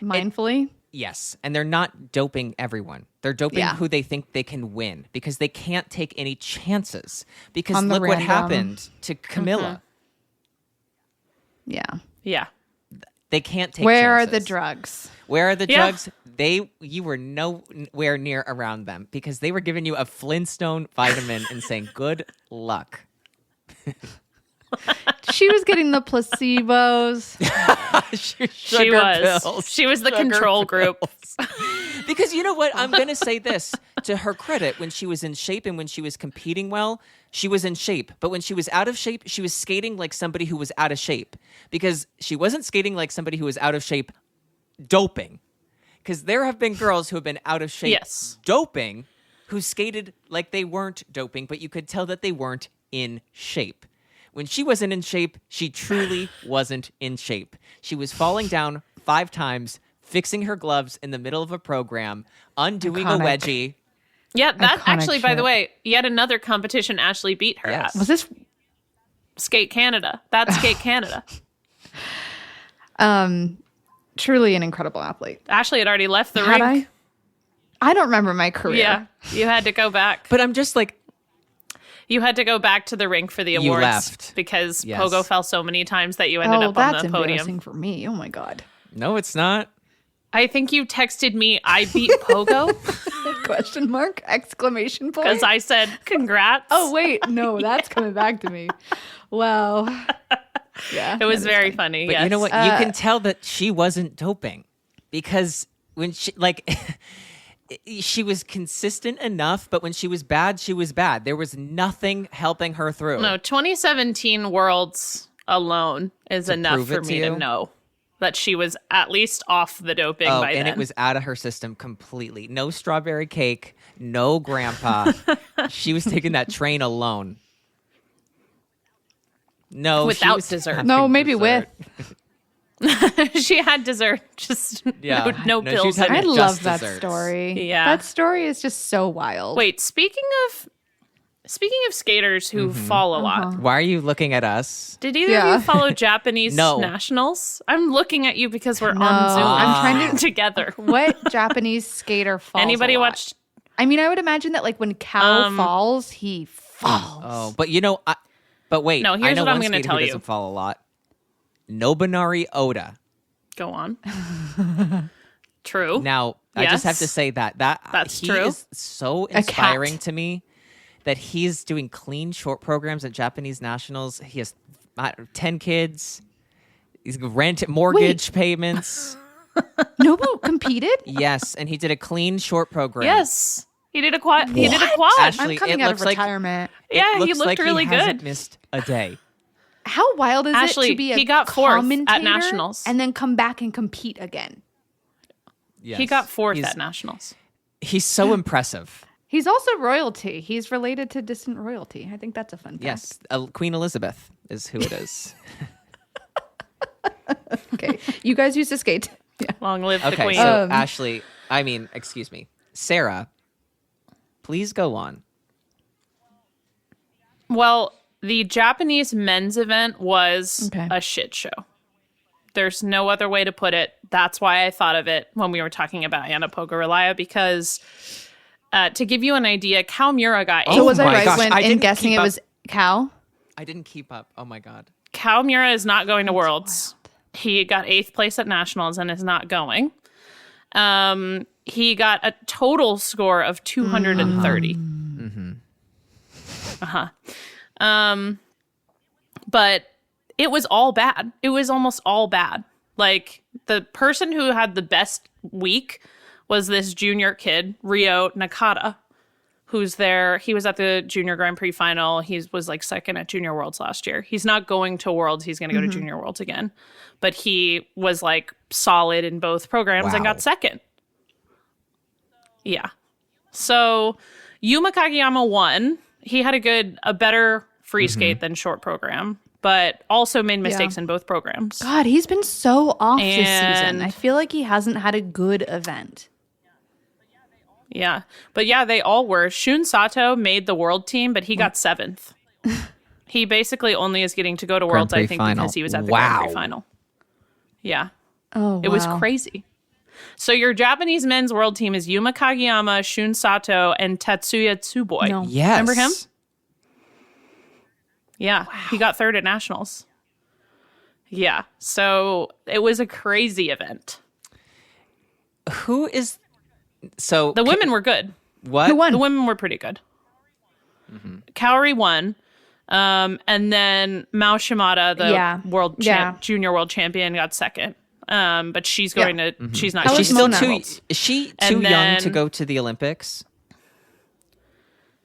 Speaker 4: Mindfully.
Speaker 5: yes, and they're not doping everyone. They're doping
Speaker 4: Yeah.
Speaker 5: who they think they can win because they can't take any chances. Because
Speaker 4: On the
Speaker 5: look what
Speaker 4: random.
Speaker 5: happened to Camilla.
Speaker 4: Yeah.
Speaker 3: Yeah.
Speaker 5: They can't take
Speaker 4: Where are
Speaker 5: chances.
Speaker 4: the drugs?
Speaker 5: Where are the
Speaker 3: Yeah.
Speaker 5: drugs? You were nowhere near around them because they were giving you a Flintstone vitamin and saying good luck.
Speaker 4: She was getting the placebos.
Speaker 3: She was. She was the control group.
Speaker 5: Because you know what? I'm going to say this to her credit. When she was in shape and when she was competing well, she was in shape. But when she was out of shape, she was skating like somebody who was out of shape. Because she wasn't skating like somebody who was out of shape doping. Because there have been girls who have been out of shape
Speaker 3: Yes.
Speaker 5: doping who skated like they weren't doping, but you could tell that they weren't in shape. When she wasn't in shape, she truly wasn't in shape. She was falling down 5 times, fixing her gloves in the middle of a program, undoing
Speaker 4: Iconic.
Speaker 5: a wedgie.
Speaker 3: Yeah, that
Speaker 4: Iconic
Speaker 3: actually, by the
Speaker 4: shit.
Speaker 3: way, yet another competition Ashley beat her
Speaker 5: Yes.
Speaker 3: at.
Speaker 4: Was this
Speaker 3: Skate Canada. That's Skate Canada.
Speaker 4: truly an incredible athlete?
Speaker 3: Ashley had already left the
Speaker 4: Had
Speaker 3: rink.
Speaker 4: I don't remember my career.
Speaker 3: Yeah, you had to go back.
Speaker 5: But I'm just like,
Speaker 3: You had to go back to the rink for the
Speaker 5: You
Speaker 3: awards
Speaker 5: left.
Speaker 3: because
Speaker 5: Yes.
Speaker 3: Pogo fell so many times that you ended
Speaker 4: Oh,
Speaker 3: up on
Speaker 4: that's
Speaker 3: the
Speaker 4: embarrassing
Speaker 3: podium.
Speaker 4: for me. Oh my god.
Speaker 5: no, it's not.
Speaker 3: I think you texted me, I beat Pogo
Speaker 4: Question mark? Exclamation point.
Speaker 3: because I said, congrats.
Speaker 4: Oh wait, no, that's coming back to me. Wow. Yeah.
Speaker 3: it was
Speaker 4: that is
Speaker 3: very
Speaker 4: fine.
Speaker 3: funny.
Speaker 5: But
Speaker 3: yes.
Speaker 5: you know what? You can tell that she wasn't doping because when she, like, she was consistent enough, but when she was bad, she was bad. There was nothing helping her through.
Speaker 3: No, 2017 Worlds alone is enough
Speaker 5: prove
Speaker 3: for
Speaker 5: it to
Speaker 3: me to
Speaker 5: you?
Speaker 3: know that she was at least off the doping
Speaker 5: Oh,
Speaker 3: by
Speaker 5: and
Speaker 3: then.
Speaker 5: it was out of her system completely. No strawberry cake, no grandpa. She was taking that train alone. No, she
Speaker 3: Without
Speaker 5: was
Speaker 3: dessert.
Speaker 5: having
Speaker 4: No, maybe
Speaker 5: dessert.
Speaker 3: she had dessert, just
Speaker 5: Yeah.
Speaker 3: no
Speaker 5: No, she
Speaker 3: pills.
Speaker 5: was
Speaker 3: in
Speaker 5: having
Speaker 4: I
Speaker 3: it.
Speaker 5: just
Speaker 4: love that
Speaker 5: desserts.
Speaker 4: story.
Speaker 3: Yeah.
Speaker 4: That story is just so wild.
Speaker 3: Wait, speaking Speaking of skaters who fall a lot,
Speaker 5: Why are you looking at us?
Speaker 3: did either of you follow Japanese
Speaker 5: No.
Speaker 3: nationals? I'm looking at you because we're
Speaker 4: No,
Speaker 3: on Zoom.
Speaker 4: I'm trying to-
Speaker 3: together.
Speaker 4: What Japanese skater falls?
Speaker 3: Anybody
Speaker 4: a lot?
Speaker 3: watched?
Speaker 4: I mean, I would imagine that like when Cal falls, he falls.
Speaker 5: Oh, but you know, but wait.
Speaker 3: No,
Speaker 5: I
Speaker 3: here's
Speaker 5: know
Speaker 3: what I'm
Speaker 5: one
Speaker 3: gonna
Speaker 5: skater
Speaker 3: tell
Speaker 5: who
Speaker 3: you.
Speaker 5: doesn't fall a lot. Nobunari Oda.
Speaker 3: Go on. True.
Speaker 5: Now, I just have to
Speaker 3: Yes.
Speaker 5: say that
Speaker 3: That's
Speaker 5: he
Speaker 3: true.
Speaker 5: is so
Speaker 4: cat.
Speaker 5: inspiring to me that he's doing clean short programs at Japanese nationals. He has 10 kids. He's mortgage payments.
Speaker 4: Nobu competed.
Speaker 5: Yes, and he did a clean short program.
Speaker 3: Yes, he did a quad. He did a quad.
Speaker 5: Ashley,
Speaker 4: I'm coming
Speaker 5: it
Speaker 4: out of
Speaker 5: looks like-
Speaker 4: retirement.
Speaker 3: Yeah, he
Speaker 5: looks
Speaker 3: looked
Speaker 5: like
Speaker 3: really
Speaker 5: he hasn't
Speaker 3: good.
Speaker 5: missed a day.
Speaker 4: How wild is
Speaker 3: Ashley,
Speaker 4: it to be a
Speaker 3: he got fourth at
Speaker 4: commentator
Speaker 3: nationals.
Speaker 4: and then come back and compete again?
Speaker 5: Yes.
Speaker 3: He got fourth
Speaker 5: He's-
Speaker 3: at nationals.
Speaker 5: He's so impressive.
Speaker 4: He's also royalty. He's related to distant royalty. I think that's a fun fact.
Speaker 5: Yes, Queen Elizabeth is who it is.
Speaker 4: Okay. You guys used to skate. Yeah.
Speaker 3: Long live the
Speaker 5: Okay,
Speaker 3: queen.
Speaker 5: so Ashley, excuse me, Sarah, please go on.
Speaker 3: Well, the Japanese men's event was
Speaker 4: Okay.
Speaker 3: a shit show. There's no other way to put it. That's why I thought of it when we were talking about Anna Pogarilaya, because to give you an idea, Cal Mura got
Speaker 5: Oh
Speaker 4: So
Speaker 3: eighth.
Speaker 4: was I
Speaker 5: my
Speaker 4: right
Speaker 5: gosh,
Speaker 4: when
Speaker 5: I
Speaker 4: in
Speaker 5: didn't
Speaker 4: guessing
Speaker 5: keep
Speaker 4: it
Speaker 5: up.
Speaker 4: was Cal?
Speaker 5: I didn't keep up. Oh my god.
Speaker 3: Cal Mura is not going to Worlds. He got 8th place at nationals and is not going. He got a total score of 230. But it was all bad. It was almost all bad. Like, the person who had the best week was this junior kid, Ryo Nakata, who's there. He was at the Junior Grand Prix final. He was like second at Junior Worlds last year. He's not going to Worlds. He's going to go to Junior Worlds again. But he was like solid in both programs and
Speaker 5: Wow.
Speaker 3: got second. Yeah. So Yuma Kageyama won. He had a better free skate than short program, but also made mistakes in both programs.
Speaker 4: God, he's been so off this season.
Speaker 3: And-
Speaker 4: I feel like he hasn't had a good event.
Speaker 3: Yeah. But yeah, they all were. Shun Sato made the world team, but he got 7th. He basically only is getting to go to
Speaker 5: Grand
Speaker 3: Worlds, I
Speaker 5: Prix
Speaker 3: think,
Speaker 5: final.
Speaker 3: because he was at the Grand Prix
Speaker 5: Wow.
Speaker 3: final. Yeah.
Speaker 4: Oh,
Speaker 3: It was crazy. So your Japanese men's world team is Yuma Kageyama, Shun Sato, and Tatsuya Tsuboi.
Speaker 4: No.
Speaker 5: Yes.
Speaker 3: Remember him? Yeah. He got 3rd at nationals. Yeah. So it was a crazy event.
Speaker 5: Who is so
Speaker 3: The women were good.
Speaker 5: what?
Speaker 4: Who won?
Speaker 3: The women were pretty good. Kaori won. And then Mao Shimada, the
Speaker 4: Yeah. Yeah.
Speaker 3: junior world champion, got 2nd. But she's going to, she's not
Speaker 4: How
Speaker 3: going
Speaker 4: was
Speaker 5: She's
Speaker 3: to
Speaker 5: still
Speaker 4: Mona?
Speaker 5: too. Is she
Speaker 3: And
Speaker 5: too young to
Speaker 3: then-
Speaker 5: go to the Olympics?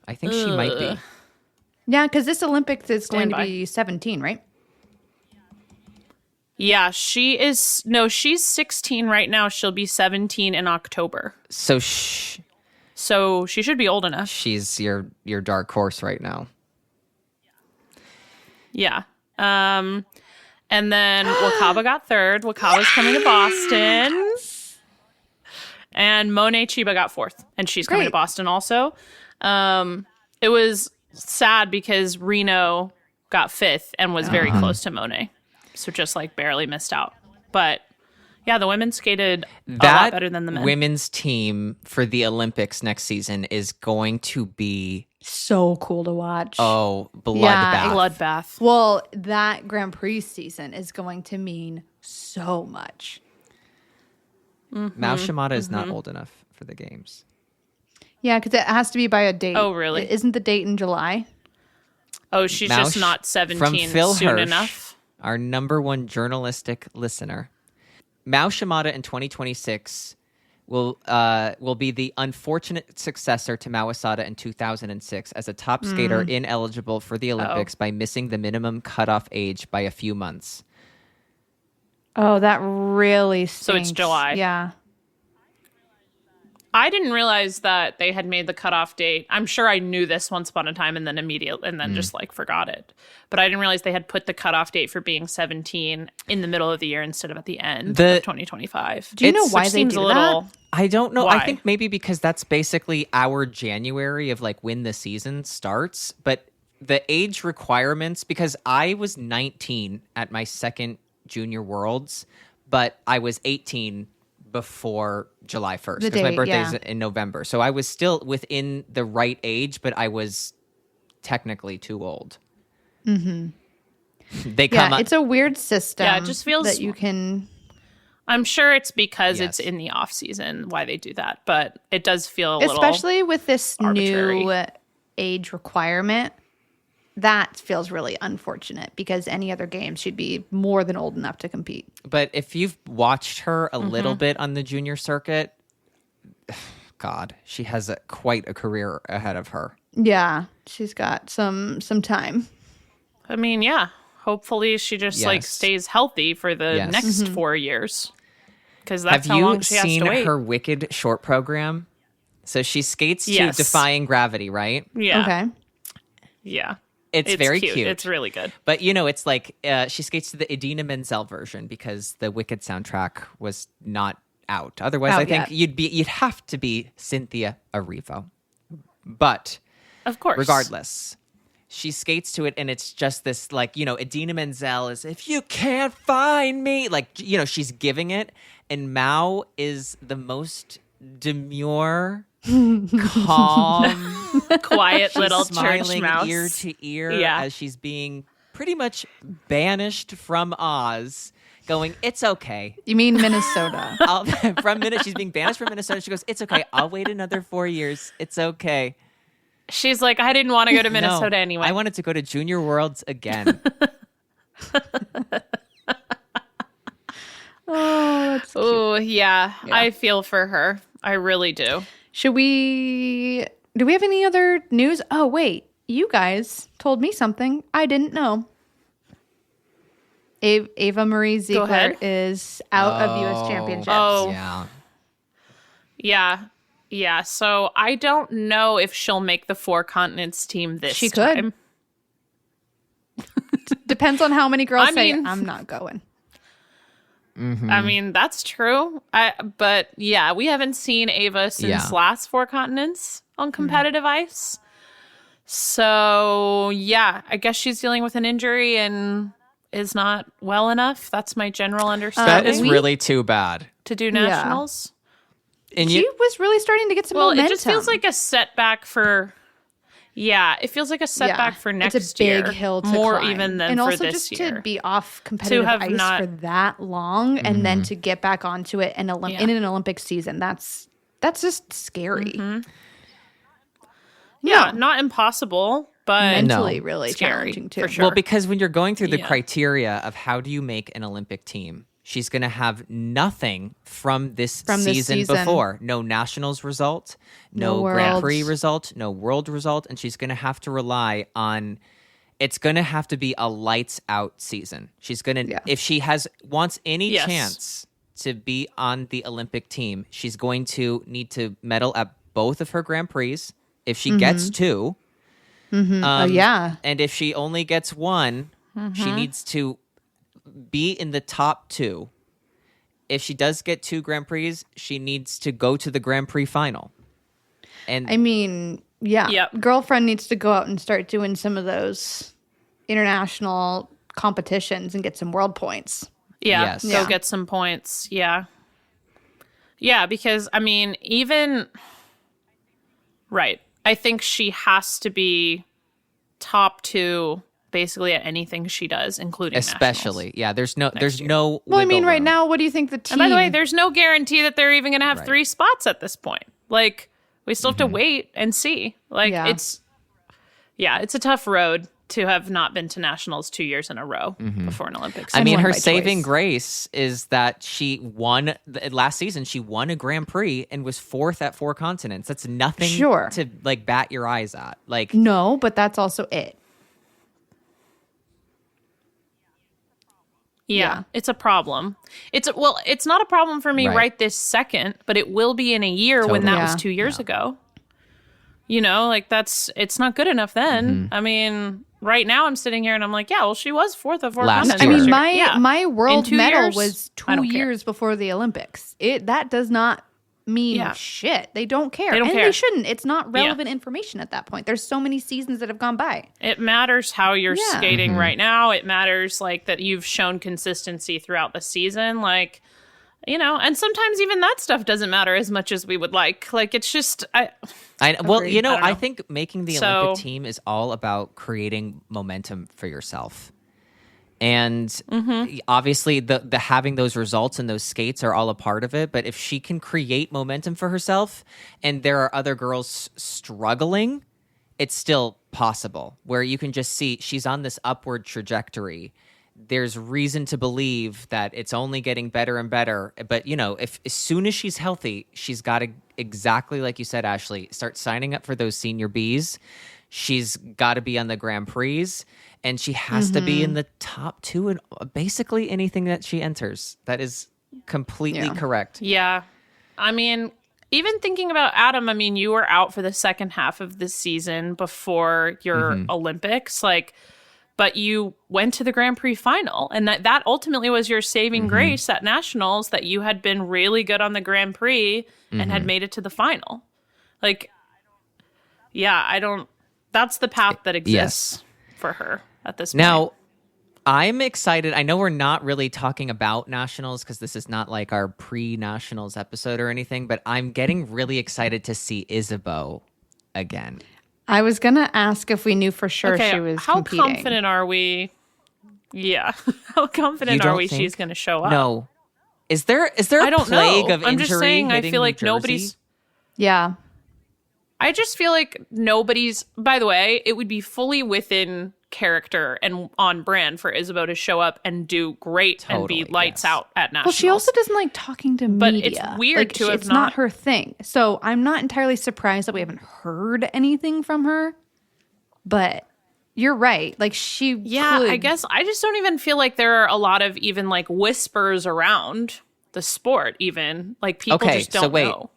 Speaker 5: I think she might be.
Speaker 4: Yeah, because this Olympics is going
Speaker 3: Stand by.
Speaker 4: to be 17, right?
Speaker 3: Yeah, she's 16 right now. She'll be 17 in October.
Speaker 5: So
Speaker 3: So she should be old enough.
Speaker 5: she's your dark horse right now.
Speaker 3: Yeah. And then Wakaba got 3rd. Wakaba's coming to Boston. And Monet Chiba got 4th. And she's coming to
Speaker 4: Great.
Speaker 3: Boston also. It was sad because Reno got 5th and was very close to Monet. So just like barely missed out. But yeah, the women skated a lot
Speaker 5: That
Speaker 3: better than the men.
Speaker 5: women's team for the Olympics next season is going to be
Speaker 4: So cool to watch.
Speaker 5: bloodbath.
Speaker 4: Yeah,
Speaker 3: Bloodbath.
Speaker 4: Well, that Grand Prix season is going to mean so much.
Speaker 5: Mao Shimada is not old enough for the games.
Speaker 4: Yeah, because it has to be by a date.
Speaker 3: Oh, really?
Speaker 4: Isn't the date in July?
Speaker 3: Oh, she's
Speaker 5: Mao
Speaker 3: just not 17
Speaker 5: from Phil
Speaker 3: soon
Speaker 5: Hirsch,
Speaker 3: enough.
Speaker 5: our number one journalistic listener. Mao Shimada in 2026 will be the unfortunate successor to Mao Asada in 2006 as a top skater ineligible for the Olympics by missing the minimum cutoff age by a few months.
Speaker 4: Oh, that really stinks.
Speaker 3: So it's July.
Speaker 4: Yeah.
Speaker 3: I didn't realize that they had made the cutoff date. I'm sure I knew this once upon a time and then just like forgot it. But I didn't realize they had put the cutoff date for being 17 in the middle of the year instead of at the end of 2025.
Speaker 4: Do you know
Speaker 5: It's-
Speaker 4: why
Speaker 3: Which
Speaker 4: they
Speaker 3: seems
Speaker 4: do
Speaker 3: a little.
Speaker 4: that?
Speaker 5: I don't know.
Speaker 3: Why?
Speaker 5: I think maybe because that's basically our January of like when the season starts. But the age requirements, because I was 19 at my second Junior Worlds, but I was 18 before July 1st
Speaker 4: The
Speaker 5: because my
Speaker 4: date,
Speaker 5: birthday's
Speaker 4: yeah.
Speaker 5: in November. So I was still within the right age, but I was technically too old. Mm-hmm. They come
Speaker 4: Yeah,
Speaker 5: up.
Speaker 4: it's a weird system.
Speaker 3: Yeah, it just feels-
Speaker 4: that you can.
Speaker 3: I'm sure it's because it's
Speaker 5: Yes.
Speaker 3: in the off season why they do that, but it does feel a little.
Speaker 4: Especially with this
Speaker 3: arbitrary.
Speaker 4: new age requirement, that feels really unfortunate because any other game she'd be more than old enough to compete.
Speaker 5: But if you've watched her a
Speaker 3: Mm-hmm.
Speaker 5: little bit on the junior circuit, God, she has quite a career ahead of her.
Speaker 4: Yeah, she's got some time.
Speaker 3: I mean, yeah. Hopefully, she just like
Speaker 5: Yes.
Speaker 3: stays healthy for the
Speaker 5: Yes.
Speaker 3: next 4 years, because that's
Speaker 5: Have
Speaker 3: how
Speaker 5: you
Speaker 3: long she has
Speaker 5: seen
Speaker 3: to wait.
Speaker 5: her Wicked short program? So she skates
Speaker 3: Yes.
Speaker 5: to Defying Gravity, right?
Speaker 3: Yeah,
Speaker 4: Okay.
Speaker 3: yeah.
Speaker 5: It's very cute.
Speaker 3: It's really good.
Speaker 5: But you know, it's like she skates to the Idina Menzel version because the Wicked soundtrack was not out. Otherwise,
Speaker 4: Out
Speaker 5: I think
Speaker 4: yet.
Speaker 5: you'd have to be Cynthia Erivo. But
Speaker 3: Of course.
Speaker 5: regardless, she skates to it, and it's just this like, you know, Idina Menzel is "If you can't find me," like, you know, she's giving it, and Mao is the most demure, calm,
Speaker 3: quiet little church
Speaker 5: smiling
Speaker 3: mouse.
Speaker 5: ear to ear
Speaker 3: Yeah.
Speaker 5: as she's being pretty much banished from Oz, going, "It's okay."
Speaker 4: You mean Minnesota?
Speaker 5: She's being banished from Minnesota. She goes, "It's okay. I'll wait another 4 years. It's okay."
Speaker 3: She's like, I didn't want to go to
Speaker 5: No,
Speaker 3: Minnesota anyway.
Speaker 5: I wanted to go to Junior Worlds again.
Speaker 4: Oh, that's
Speaker 3: Oh, yeah. I feel for her. I really do.
Speaker 4: Do we have any other news? Oh, wait. You guys told me something I didn't know. Ava Marie Ziegler
Speaker 3: ahead.
Speaker 4: is out of U.S. Championships.
Speaker 3: Oh.
Speaker 5: Yeah.
Speaker 3: Yeah. Yeah. So I don't know if she'll make the Four Continents team this
Speaker 4: She could.
Speaker 3: time.
Speaker 4: Depends on how many girls
Speaker 3: I
Speaker 4: say,
Speaker 3: mean-
Speaker 4: I'm not going.
Speaker 3: I mean, that's true. But yeah, we haven't seen Ava since
Speaker 5: Yeah.
Speaker 3: last Four Continents on competitive ice. So yeah, I guess she's dealing with an injury and is not well enough. That's my general
Speaker 5: That
Speaker 3: understanding
Speaker 5: is really too bad.
Speaker 3: to do nationals.
Speaker 5: And
Speaker 4: She was really starting to get some
Speaker 3: Well,
Speaker 4: momentum.
Speaker 3: it just feels like a setback for. Yeah, it feels like a setback for next
Speaker 4: it's a big
Speaker 3: year,
Speaker 4: hill to
Speaker 3: more
Speaker 4: climb.
Speaker 3: even than
Speaker 4: and
Speaker 3: for
Speaker 4: also
Speaker 3: this
Speaker 4: just
Speaker 3: year.
Speaker 4: to be off competitive
Speaker 3: have
Speaker 4: ice
Speaker 3: not-
Speaker 4: for that long and then to get back onto it in,
Speaker 3: Yeah.
Speaker 4: in an Olympic season. That's just scary.
Speaker 3: Yeah, not impossible, but
Speaker 4: Mentally,
Speaker 5: No.
Speaker 4: really
Speaker 3: scary
Speaker 4: challenging too.
Speaker 3: for sure.
Speaker 5: Well, because when you're going through the
Speaker 3: Yeah.
Speaker 5: criteria of how do you make an Olympic team, she's going to have nothing from this season before. No nationals result, no
Speaker 4: No
Speaker 5: Grand Prix
Speaker 4: worlds.
Speaker 5: result, no world result, and she's going to have to rely on. It's going to have to be a lights out season. She's going to,
Speaker 4: Yeah.
Speaker 5: if she wants any
Speaker 3: Yes.
Speaker 5: chance to be on the Olympic team, she's going to need to medal at both of her Grand Prix. If she gets two,
Speaker 4: Yeah.
Speaker 5: and if she only gets one, she needs to be in the top two. If she does get two Grand Prix, she needs to go to the Grand Prix final. And
Speaker 4: I mean, yeah.
Speaker 3: Yep.
Speaker 4: Girlfriend needs to go out and start doing some of those international competitions and get some world points.
Speaker 3: yeah,
Speaker 5: Yes.
Speaker 3: go
Speaker 4: Yeah.
Speaker 3: get some points. Yeah. Yeah, because I mean, even right. I think she has to be top two basically at anything she does, including
Speaker 5: especially,
Speaker 3: nationals.
Speaker 5: yeah, there's no
Speaker 4: Well, I mean,
Speaker 5: wiggle
Speaker 4: right
Speaker 5: room.
Speaker 4: now, what do you think the team?
Speaker 3: And by the way, there's no guarantee that they're even going to have
Speaker 5: Right.
Speaker 3: 3 spots at this point. Like, we still have to wait and see. Like,
Speaker 4: Yeah.
Speaker 3: it's a tough road to have not been to nationals 2 years in a row before an Olympics.
Speaker 5: I mean,
Speaker 4: won
Speaker 5: her
Speaker 4: by
Speaker 5: saving
Speaker 4: choice.
Speaker 5: grace is that she won last season. She won a Grand Prix and was 4th at 4 continents. That's nothing
Speaker 4: Sure.
Speaker 5: to like bat your eyes at. Like,
Speaker 4: No, but that's also it.
Speaker 3: Yeah, it's a problem. It's not a problem for me
Speaker 5: Right.
Speaker 3: right this second, but it will be in a year when that
Speaker 5: Totally.
Speaker 3: was
Speaker 4: Yeah.
Speaker 3: 2 years ago. You know, like it's not good enough then. I mean, right now I'm sitting here and I'm like, yeah, well, she was fourth of 4
Speaker 5: Last
Speaker 3: continents.
Speaker 4: I
Speaker 5: year.
Speaker 4: mean,
Speaker 3: this
Speaker 4: my
Speaker 3: year. Yeah.
Speaker 4: my world
Speaker 3: 2
Speaker 4: medal
Speaker 3: years,
Speaker 4: was
Speaker 3: I
Speaker 4: 2
Speaker 3: don't care.
Speaker 4: years before the Olympics. That does not mean
Speaker 3: Yeah.
Speaker 4: shit. They don't care.
Speaker 3: They don't
Speaker 4: and
Speaker 3: care.
Speaker 4: they shouldn't. It's not relevant information at that point. There's so many seasons that have gone by.
Speaker 3: It matters how you're
Speaker 4: Yeah.
Speaker 3: skating right now. It matters like that you've shown consistency throughout the season. Like, you know, and sometimes even that stuff doesn't matter as much as we would like. Like, it's just,
Speaker 5: Well,
Speaker 4: Agreed.
Speaker 5: you know,
Speaker 3: I don't know.
Speaker 5: I think making the
Speaker 3: So-
Speaker 5: Olympic team is all about creating momentum for yourself. And obviously the having those results and those skates are all a part of it, but if she can create momentum for herself and there are other girls struggling, it's still possible where you can just see she's on this upward trajectory. There's reason to believe that it's only getting better and better. But, you know, if as soon as she's healthy, she's got to, exactly like you said, Ashley, start signing up for those senior Bs. She's got to be on the Grand Prix, and she has to be in the top 2 in basically anything that she enters. That is completely
Speaker 4: Yeah.
Speaker 5: correct.
Speaker 3: yeah. I mean, even thinking about Adam, I mean, you were out for the second half of the season before your Olympics, like, but you went to the Grand Prix final, and that ultimately was your saving grace at nationals, that you had been really good on the Grand Prix and had made it to the final. Like, yeah, that's the path that exists for her at this point.
Speaker 5: Now, I'm excited. I know we're not really talking about nationals because this is not like our pre-nationals episode or anything, but I'm getting really excited to see Isabeau again.
Speaker 4: I was gonna ask if we knew for sure
Speaker 3: okay,
Speaker 4: she was
Speaker 3: how
Speaker 4: competing.
Speaker 3: confident are we? Yeah, how confident
Speaker 5: You
Speaker 3: are
Speaker 5: don't
Speaker 3: we
Speaker 5: think?
Speaker 3: she's going to show up?
Speaker 5: No. Is there a
Speaker 3: I don't
Speaker 5: plague
Speaker 3: know.
Speaker 5: of
Speaker 3: I'm
Speaker 5: injury
Speaker 3: just saying. I
Speaker 5: hitting
Speaker 3: feel
Speaker 5: New
Speaker 3: like
Speaker 5: Jersey?
Speaker 3: nobody's.
Speaker 4: Yeah.
Speaker 3: I just feel like nobody's. By the way, it would be fully within character and on brand for Isabeau to show up and do great and be
Speaker 5: Totally,
Speaker 3: lights
Speaker 5: yes.
Speaker 3: out at
Speaker 4: Well,
Speaker 3: nationals.
Speaker 4: she also doesn't like talking to
Speaker 3: But
Speaker 4: media.
Speaker 3: it's weird
Speaker 4: Like,
Speaker 3: to have
Speaker 4: it's not
Speaker 3: not-
Speaker 4: her thing. So I'm not entirely surprised that we haven't heard anything from her. But you're right. Like she
Speaker 3: Yeah,
Speaker 4: could.
Speaker 3: I guess I just don't even feel like there are a lot of even like whispers around the sport. Even like people
Speaker 5: Okay,
Speaker 3: just don't
Speaker 5: so wait.
Speaker 3: know.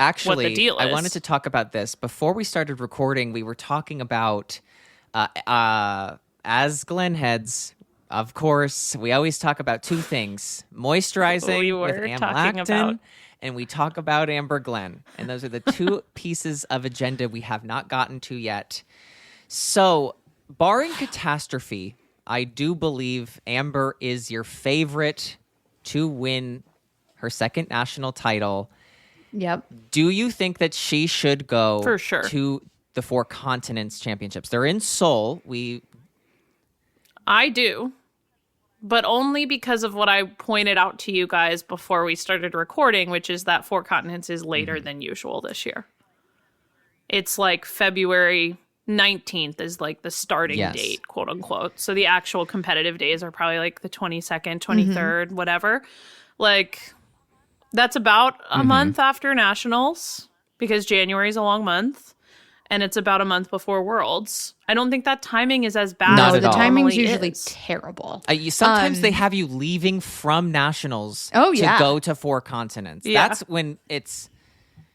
Speaker 5: Actually,
Speaker 3: deal
Speaker 5: I
Speaker 3: is.
Speaker 5: wanted to talk about this. Before we started recording, we were talking about, as Glenn heads, of course, we always talk about 2 things. Moisturizing
Speaker 3: We
Speaker 5: with
Speaker 3: were talking
Speaker 5: amlactin,
Speaker 3: about-
Speaker 5: and we talk about Amber Glenn. And those are the 2 pieces of agenda we have not gotten to yet. So, barring catastrophe, I do believe Amber is your favorite to win her second national title.
Speaker 4: Yep.
Speaker 5: Do you think that she should go
Speaker 3: For sure.
Speaker 5: to the 4 continents championships? They're in Seoul.
Speaker 3: I do, but only because of what I pointed out to you guys before we started recording, which is that 4 continents is later
Speaker 5: Mm-hmm.
Speaker 3: than usual this year. It's like February 19th is like the starting
Speaker 5: Yes.
Speaker 3: date, quote unquote. So the actual competitive days are probably like the 22nd, 23rd, whatever. Like that's about a month after nationals because January is a long month. And it's about a month before Worlds. I don't think that timing is as bad
Speaker 5: Not
Speaker 3: as
Speaker 5: at
Speaker 3: it
Speaker 4: the
Speaker 5: all.
Speaker 4: timing's
Speaker 3: normally
Speaker 4: usually
Speaker 3: is.
Speaker 4: terrible.
Speaker 5: Sometimes they have you leaving from nationals
Speaker 4: Oh,
Speaker 5: to
Speaker 4: yeah.
Speaker 5: go to 4 continents.
Speaker 3: Yeah.
Speaker 5: That's when it's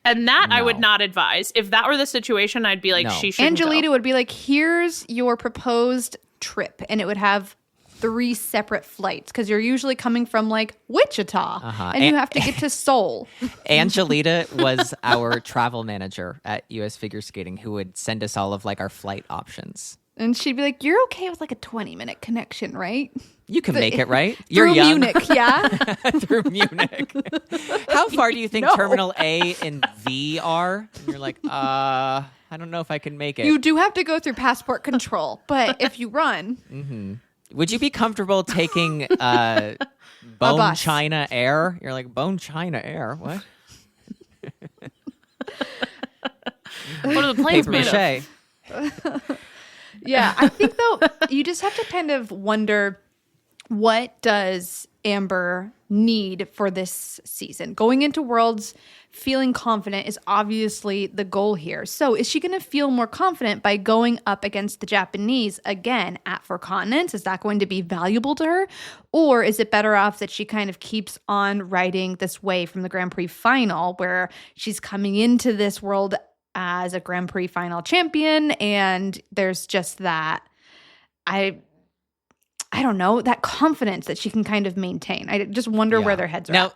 Speaker 3: And that I would
Speaker 5: No.
Speaker 3: not advise. If that were the situation, I'd be like,
Speaker 5: No.
Speaker 3: she should.
Speaker 4: Angelita would be like, here's your proposed trip. And it would have 3 separate flights because you're usually coming from like Wichita and you
Speaker 5: And-
Speaker 4: have to get to Seoul.
Speaker 5: Angelita was our travel manager at US Figure Skating who would send us all of like our flight options.
Speaker 4: And she'd be like, you're okay with like a 20-minute connection, right?
Speaker 5: You can make it, right? You're
Speaker 4: Through
Speaker 5: young.
Speaker 4: Munich, yeah?
Speaker 5: Through Munich. How far do you think
Speaker 4: No.
Speaker 5: Terminal A and V are? And you're like, I don't know if I can make it.
Speaker 4: You do have to go through passport control, but if you run,
Speaker 5: Would you be comfortable taking Bone
Speaker 4: bus.
Speaker 5: China Air? You're like, Bone China Air? What?
Speaker 3: What are the planes
Speaker 5: Paper
Speaker 3: made of?
Speaker 5: mache.
Speaker 4: yeah, I think though, you just have to kind of wonder what does Amber need for this season? Going into Worlds feeling confident is obviously the goal here. So is she going to feel more confident by going up against the Japanese again at Four Continents? Is that going to be valuable to her? Or is it better off that she kind of keeps on riding this wave from the Grand Prix final, where she's coming into this world as a Grand Prix final champion, and there's just that, I don't know, that confidence that she can kind of maintain. I just wonder where their heads are
Speaker 5: now,
Speaker 4: at.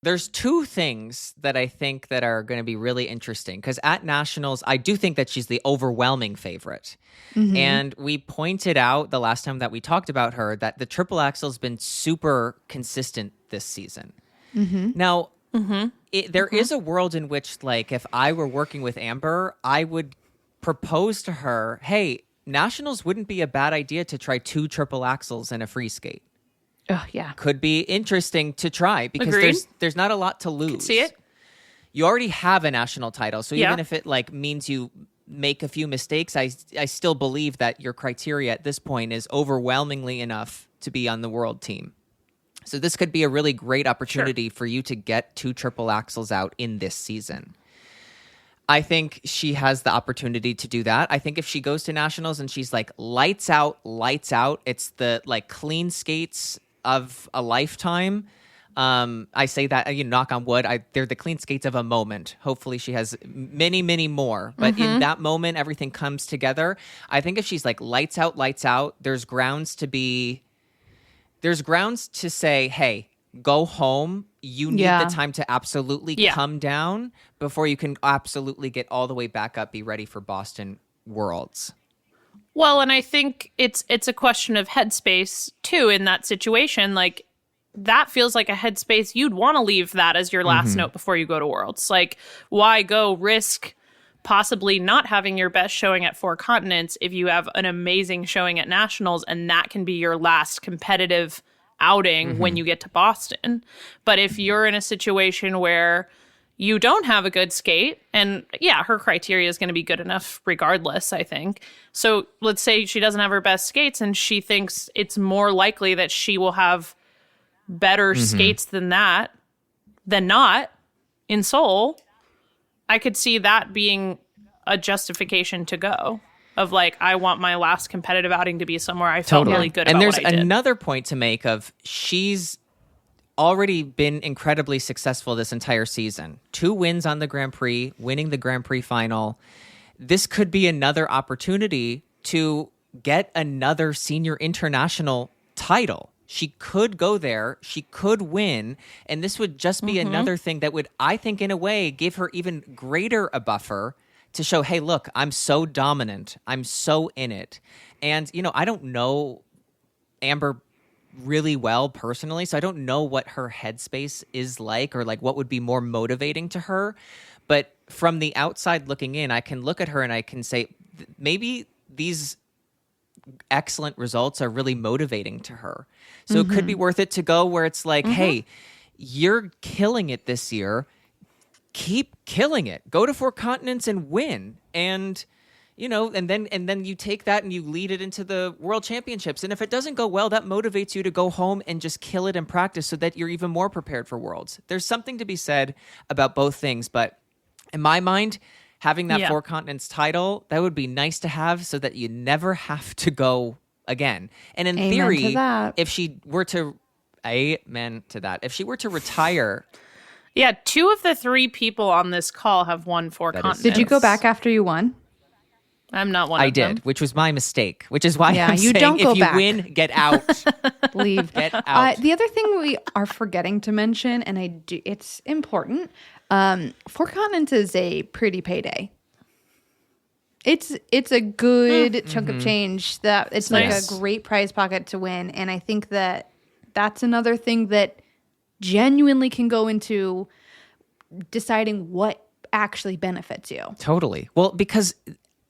Speaker 5: There's two things that I think that are going to be really interesting, because at Nationals, I do think that she's the overwhelming favorite. And we pointed out the last time that we talked about her that the triple axel's been super consistent this season. Now, there is a world in which, like, if I were working with Amber, I would propose to her, hey, Nationals wouldn't be a bad idea to try 2 triple axels and a free skate.
Speaker 4: Oh, yeah.
Speaker 5: Could be interesting to try, because
Speaker 3: Agreed.
Speaker 5: there's not a lot to lose.
Speaker 3: See it?
Speaker 5: You already have a national title, so
Speaker 3: Yeah.
Speaker 5: even if it like means you make a few mistakes, I still believe that your criteria at this point is overwhelmingly enough to be on the world team. So this could be a really great opportunity for you to get 2 triple axels out in this season. I think she has the opportunity to do that. I think if she goes to Nationals and she's like lights out, it's the like clean skates of a lifetime. I say that, knock on wood, they're the clean skates of a moment. Hopefully she has many, many more. But in that moment, everything comes together. I think if she's like lights out, there's grounds to say, hey, go home. You need the time to absolutely come down before you can absolutely get all the way back up, be ready for Boston Worlds.
Speaker 3: Well, and I think it's a question of headspace too in that situation. Like, that feels like a headspace you'd want to leave that as your last note before you go to Worlds. Like, why go risk possibly not having your best showing at Four Continents if you have an amazing showing at Nationals, and that can be your last competitive outing when you get to Boston. But if you're in a situation where you don't have a good skate, and her criteria is going to be good enough regardless, I think. So let's say she doesn't have her best skates and she thinks it's more likely that she will have better skates than not in Seoul. I could see that being a justification to go. Of like, I want my last competitive outing to be somewhere I felt really good about
Speaker 5: and there's
Speaker 3: what I did.
Speaker 5: another point to make of she's already been incredibly successful this entire season. 2 wins on the Grand Prix, winning the Grand Prix final. This could be another opportunity to get another senior international title. She could go there, she could win, and this would just be another thing that would, I think, in a way, give her even greater a buffer to show, hey, look, I'm so dominant. I'm so in it. And, I don't know Amber really well personally, so I don't know what her headspace is like, or like what would be more motivating to her. But from the outside looking in, I can look at her and I can say, maybe these excellent results are really motivating to her. So it could be worth it to go where it's like, hey, you're killing it this year. Keep killing it. Go to Four Continents and win. And, and then you take that and you lead it into the World Championships. And if it doesn't go well, that motivates you to go home and just kill it in practice so that you're even more prepared for Worlds. There's something to be said about both things. But in my mind, having that Four Continents title, that would be nice to have so that you never have to go again. And in
Speaker 4: Amen
Speaker 5: theory,
Speaker 4: to that.
Speaker 5: if she were to... Amen to that. If she were to retire...
Speaker 3: Yeah, 2 of the 3 people on this call have won Four Continents.
Speaker 4: Did you go back after you won?
Speaker 3: I'm not one
Speaker 5: I
Speaker 3: of them.
Speaker 5: did, which was my mistake, which is why I'm
Speaker 4: you
Speaker 5: saying
Speaker 4: don't go
Speaker 5: if you
Speaker 4: back.
Speaker 5: win, get out.
Speaker 4: Leave.
Speaker 5: Get out.
Speaker 4: The other thing we are forgetting to mention, and it's important, Four Continents is a pretty payday. It's a good chunk of change. That it's like
Speaker 3: nice.
Speaker 4: a great prize pocket to win, and I think that's another thing that genuinely can go into deciding what actually benefits you.
Speaker 5: Totally. Well, because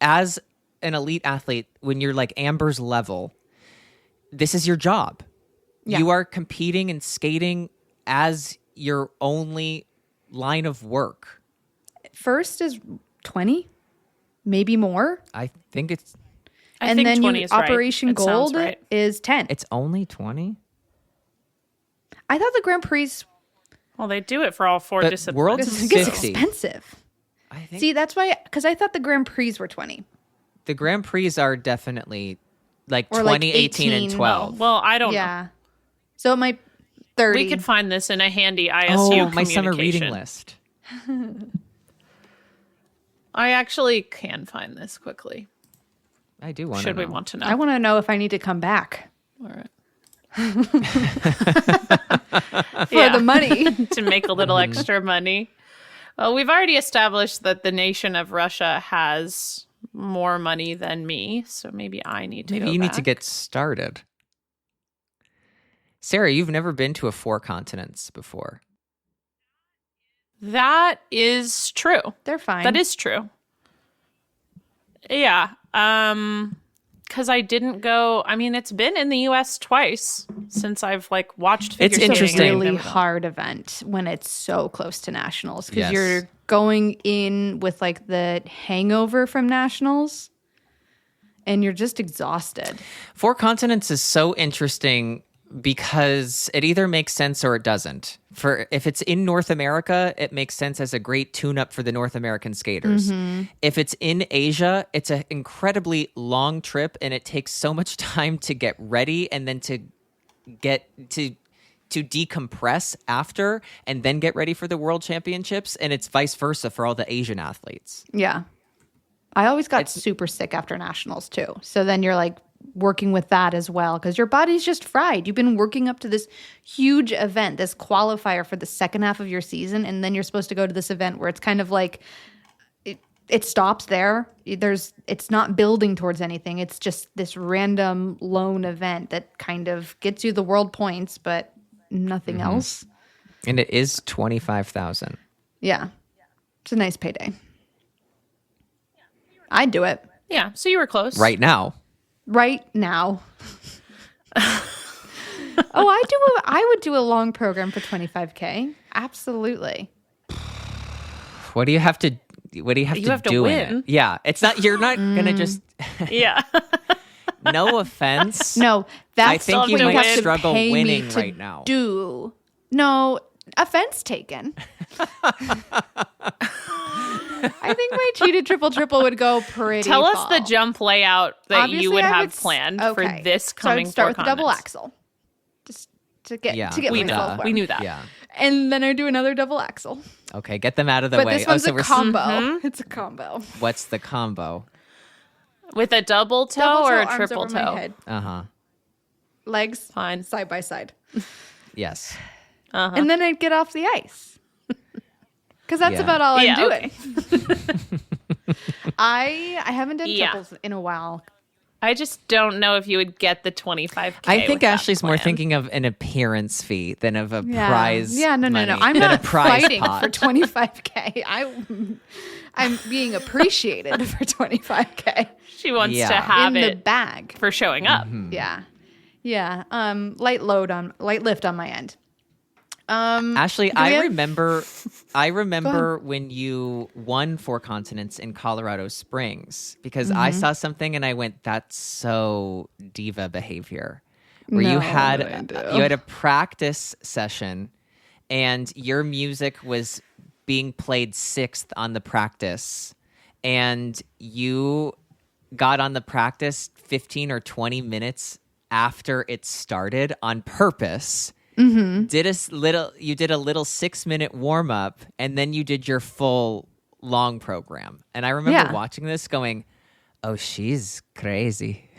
Speaker 5: as an elite athlete, when you're like Amber's level, this is your job.
Speaker 4: Yeah.
Speaker 5: You are competing and skating as your only line of work.
Speaker 4: First is 20, maybe more.
Speaker 5: I think it's
Speaker 3: I
Speaker 4: and
Speaker 3: think
Speaker 4: then
Speaker 3: 20 is right.
Speaker 4: Operation
Speaker 3: It sounds
Speaker 4: Gold
Speaker 3: right.
Speaker 4: is 10.
Speaker 5: only 20.
Speaker 4: I thought the Grand Prix
Speaker 3: Well, they do it for all four
Speaker 5: But
Speaker 3: disciplines.
Speaker 5: Worlds is
Speaker 4: gets
Speaker 5: 50.
Speaker 4: expensive.
Speaker 5: I think
Speaker 4: See, that's why, because I thought the Grand Prix were 20.
Speaker 5: the Grand Prix are definitely like
Speaker 4: Or like
Speaker 5: 2018 and
Speaker 4: 18.
Speaker 5: 12.
Speaker 3: Well, I don't know.
Speaker 4: Yeah. So it might 30.
Speaker 3: We could find this in a handy ISU
Speaker 5: Oh, my summer
Speaker 3: communication.
Speaker 5: reading list.
Speaker 3: I actually can find this quickly.
Speaker 5: I do want to
Speaker 3: Should
Speaker 5: know.
Speaker 3: we want to know?
Speaker 4: I want to know if I need to come back
Speaker 3: All right.
Speaker 4: for the money.
Speaker 3: To make a little extra money. Well, we've already established that the nation of Russia has more money than me, so maybe I need to
Speaker 5: Maybe
Speaker 3: go
Speaker 5: you need to
Speaker 3: back.
Speaker 5: get started. Sarah, you've never been to a 4 continents before.
Speaker 3: That is true.
Speaker 4: They're fine.
Speaker 3: That is true. Yeah. Because I didn't go. I mean, it's been in the U.S. twice since I've like watched.
Speaker 5: It's
Speaker 3: figure skating.
Speaker 5: interesting.
Speaker 3: I've
Speaker 4: really
Speaker 3: never done-
Speaker 4: hard event when it's so close to nationals because
Speaker 5: Yes.
Speaker 4: you're going in with like the hangover from nationals and you're just exhausted.
Speaker 5: 4 continents is so interesting because it either makes sense or it doesn't. For if it's in North America, it makes sense as a great tune-up for the North American skaters. If it's in Asia, it's an incredibly long trip and it takes so much time to get ready and then to get to decompress after and then get ready for the World Championships, and it's vice versa for all the Asian athletes.
Speaker 4: Yeah. I always got super sick after nationals too. So then you're like working with that as well because your body's just fried. You've been working up to this huge event, this qualifier for the second half of your season, and then you're supposed to go to this event where it's kind of like it stops there. It's not building towards anything. It's just this random lone event that kind of gets you the world points, but nothing else.
Speaker 5: And it is 25,000.
Speaker 4: Yeah. It's a nice payday. I'd do it
Speaker 3: Yeah. So you were close.
Speaker 5: Right now.
Speaker 4: right now. I would do a long program for 25K. Absolutely.
Speaker 5: What do you have to
Speaker 3: You have to
Speaker 5: do in
Speaker 3: win.
Speaker 5: it? Yeah, it's not you're not going to just
Speaker 3: Yeah.
Speaker 5: no offense.
Speaker 4: No, that's
Speaker 5: think
Speaker 3: you
Speaker 4: what
Speaker 3: might
Speaker 4: have to
Speaker 5: struggle
Speaker 4: pay me
Speaker 5: winning
Speaker 4: to
Speaker 5: right now.
Speaker 4: Do. No, offense taken. I think my cheated triple would go pretty
Speaker 3: Tell us the
Speaker 4: fall.
Speaker 3: jump layout that
Speaker 4: Obviously,
Speaker 3: you would
Speaker 4: I
Speaker 3: have
Speaker 4: s-
Speaker 3: planned
Speaker 4: okay.
Speaker 3: for this
Speaker 4: So
Speaker 3: coming
Speaker 4: I'd start
Speaker 3: four
Speaker 4: with the double
Speaker 3: continents.
Speaker 4: axel, just to get
Speaker 5: Yeah,
Speaker 3: We
Speaker 4: myself
Speaker 3: know.
Speaker 4: warm.
Speaker 3: We knew that.
Speaker 5: Yeah.
Speaker 4: And then I do another double axel.
Speaker 5: Okay, get them out of the
Speaker 4: But
Speaker 5: way.
Speaker 4: this one's
Speaker 5: so
Speaker 4: a
Speaker 5: we're
Speaker 4: combo. It's a combo.
Speaker 5: What's the combo?
Speaker 3: With a double toe
Speaker 4: Double
Speaker 3: or a
Speaker 4: arms
Speaker 3: triple
Speaker 4: over my
Speaker 3: toe?
Speaker 4: head.
Speaker 5: Uh-huh.
Speaker 4: Legs
Speaker 3: Fine.
Speaker 4: side by side.
Speaker 5: Yes.
Speaker 4: And then I'd get off the ice. Because that's
Speaker 5: Yeah.
Speaker 4: about all I'm
Speaker 3: Yeah,
Speaker 4: doing. I haven't done
Speaker 3: Yeah.
Speaker 4: triples in a while.
Speaker 3: I just don't know if you would get the 25K.
Speaker 5: I think
Speaker 3: with that
Speaker 5: Ashley's more
Speaker 3: plan.
Speaker 5: thinking of an appearance fee than of a
Speaker 4: Yeah.
Speaker 5: prize.
Speaker 4: Yeah, no.
Speaker 5: money,
Speaker 4: I'm
Speaker 5: than
Speaker 4: not
Speaker 5: a prize
Speaker 4: fighting
Speaker 5: pot.
Speaker 4: for 25K. I'm being appreciated for 25K
Speaker 3: She wants
Speaker 5: Yeah.
Speaker 3: to have
Speaker 4: in the
Speaker 3: it
Speaker 4: bag.
Speaker 3: for showing up.
Speaker 4: Yeah. Yeah. Light lift on my end.
Speaker 5: Ashley,
Speaker 4: do we
Speaker 5: I
Speaker 4: have-
Speaker 5: remember when you won 4 continents in Colorado Springs because
Speaker 4: Mm-hmm.
Speaker 5: I saw something and I went, that's so diva behavior. Where
Speaker 4: No,
Speaker 5: you had
Speaker 4: I do.
Speaker 5: a practice session and your music was being played 6th on the practice and you got on the practice 15 or 20 minutes after it started on purpose. You did a little 6-minute warm up and then you did your full long program. And I remember
Speaker 4: Yeah.
Speaker 5: watching this going, oh, she's crazy.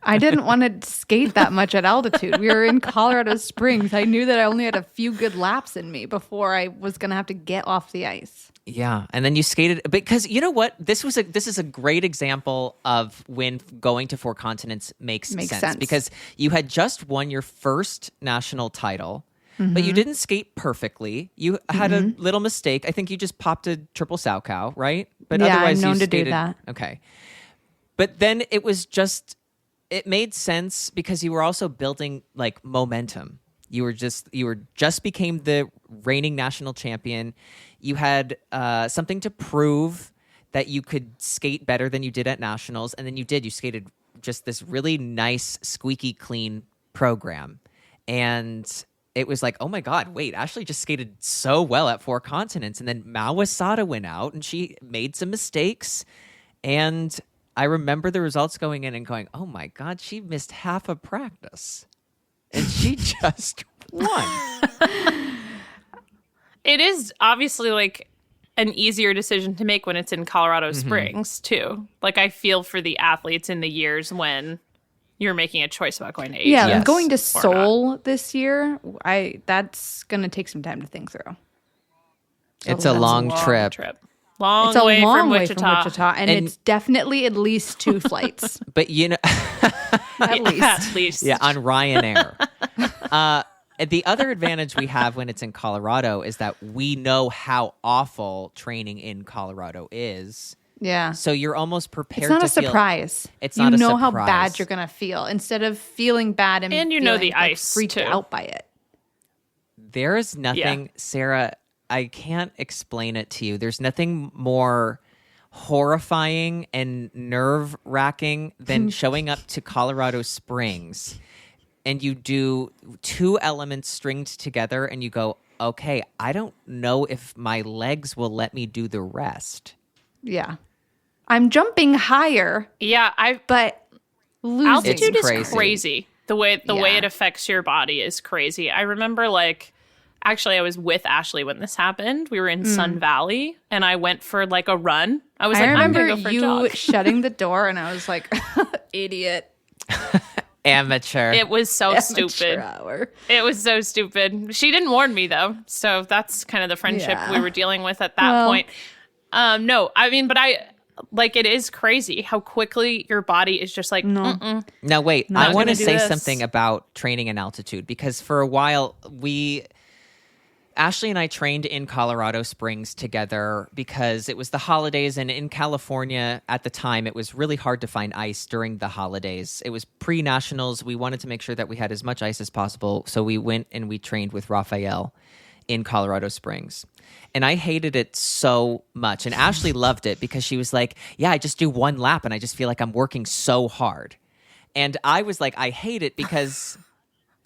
Speaker 4: I didn't want to skate that much at altitude. We were in Colorado Springs. I knew that I only had a few good laps in me before I was going to have to get off the ice.
Speaker 5: Yeah, and then you skated because you know what? This is a great example of when going to 4 continents makes sense because you had just won your first national title, but you didn't skate perfectly. You had a little mistake. I think you just popped a triple Salchow, right? But
Speaker 4: Yeah, I'm
Speaker 5: otherwise
Speaker 4: known
Speaker 5: you
Speaker 4: to do
Speaker 5: skated,
Speaker 4: that.
Speaker 5: Okay. But then it made sense because you were also building like momentum. You were just became the reigning national champion. You had something to prove that you could skate better than you did at nationals, and then you did. You skated just this really nice, squeaky clean program, and it was like, oh my God, wait, Ashley just skated so well at 4 continents. And then Mawasada went out and she made some mistakes. And I remember the results going in and going, oh my God, she missed half of practice. And she just won.
Speaker 3: It is obviously like an easier decision to make when it's in Colorado Springs, too. Like, I feel for the athletes in the years when you're making a choice about going to Asia.
Speaker 4: Yeah,
Speaker 5: Yes.
Speaker 4: going to
Speaker 3: Or
Speaker 4: Seoul this year, that's going to take some time to think through.
Speaker 5: It's a long trip.
Speaker 3: Long
Speaker 4: It's a
Speaker 3: way
Speaker 4: long
Speaker 3: from
Speaker 4: way
Speaker 3: Wichita.
Speaker 4: from Wichita, and
Speaker 5: And-
Speaker 4: it's definitely at least 2 flights.
Speaker 5: But you know,
Speaker 4: At least.
Speaker 3: At least.
Speaker 5: yeah, on Ryanair. The other advantage we have when it's in Colorado is that we know how awful training in Colorado is.
Speaker 4: Yeah.
Speaker 5: So you're almost prepared
Speaker 4: It's not
Speaker 5: to
Speaker 4: a
Speaker 5: feel
Speaker 4: surprise.
Speaker 5: It's
Speaker 4: you
Speaker 5: not a
Speaker 4: know how
Speaker 5: surprise.
Speaker 4: bad you're going to feel instead of feeling bad and
Speaker 3: you know
Speaker 4: feeling,
Speaker 3: the
Speaker 4: like,
Speaker 3: ice,
Speaker 4: freaked
Speaker 3: too.
Speaker 4: out by it.
Speaker 5: There is nothing, Sarah, I can't explain it to you. There's nothing more horrifying and nerve-wracking than showing up to Colorado Springs and you do 2 elements stringed together and you go, okay, I don't know if my legs will let me do the rest.
Speaker 4: Yeah. I'm jumping higher,
Speaker 3: Yeah,
Speaker 4: but losing.
Speaker 3: altitude
Speaker 5: It's
Speaker 3: is crazy. The way
Speaker 4: Yeah.
Speaker 3: it affects your body is crazy. I remember actually I was with Ashley when this happened. We were in Sun Valley and I went for like a run. I was
Speaker 4: I
Speaker 3: like, I'm
Speaker 4: remember
Speaker 3: gonna go for a
Speaker 4: you
Speaker 3: jog.
Speaker 4: shutting the door, and I was like, idiot.
Speaker 5: Amateur.
Speaker 3: It was so
Speaker 4: Amateur
Speaker 3: stupid.
Speaker 4: hour.
Speaker 3: It was so stupid. She didn't warn me though, so that's kind of the friendship
Speaker 4: Yeah.
Speaker 3: we were dealing with at that
Speaker 4: Well-
Speaker 3: point. No, I mean, but it is crazy how quickly your body is just like, mm-mm.
Speaker 5: Now, wait,
Speaker 3: Not
Speaker 5: I want to
Speaker 3: gonna do
Speaker 5: say
Speaker 3: this.
Speaker 5: something about training in altitude because for a while, Ashley and I trained in Colorado Springs together because it was the holidays. And in California at the time, it was really hard to find ice during the holidays. It was pre-nationals. We wanted to make sure that we had as much ice as possible. So we went and we trained with Raphael in Colorado Springs. And I hated it so much. And Ashley loved it because she was like, yeah, I just do 1 lap and I just feel like I'm working so hard. And I was like, I hate it because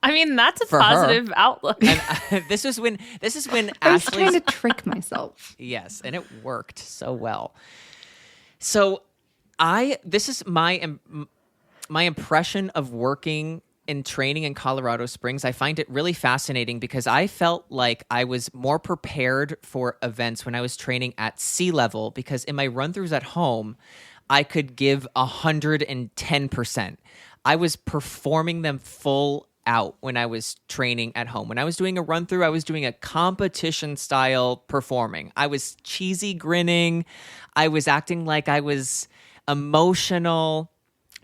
Speaker 3: I mean, that's a
Speaker 5: For her.
Speaker 3: positive outlook.
Speaker 5: this is when
Speaker 4: I was
Speaker 5: Ashley's
Speaker 4: trying to trick myself.
Speaker 5: yes, and it worked so well. So this is my impression of working and training in Colorado Springs. I find it really fascinating because I felt like I was more prepared for events when I was training at sea level because in my run-throughs at home, I could give 110%. I was performing them full out when I was training at home. When I was doing a run through, I was doing a competition style performing. I was cheesy grinning. I was acting like I was emotional.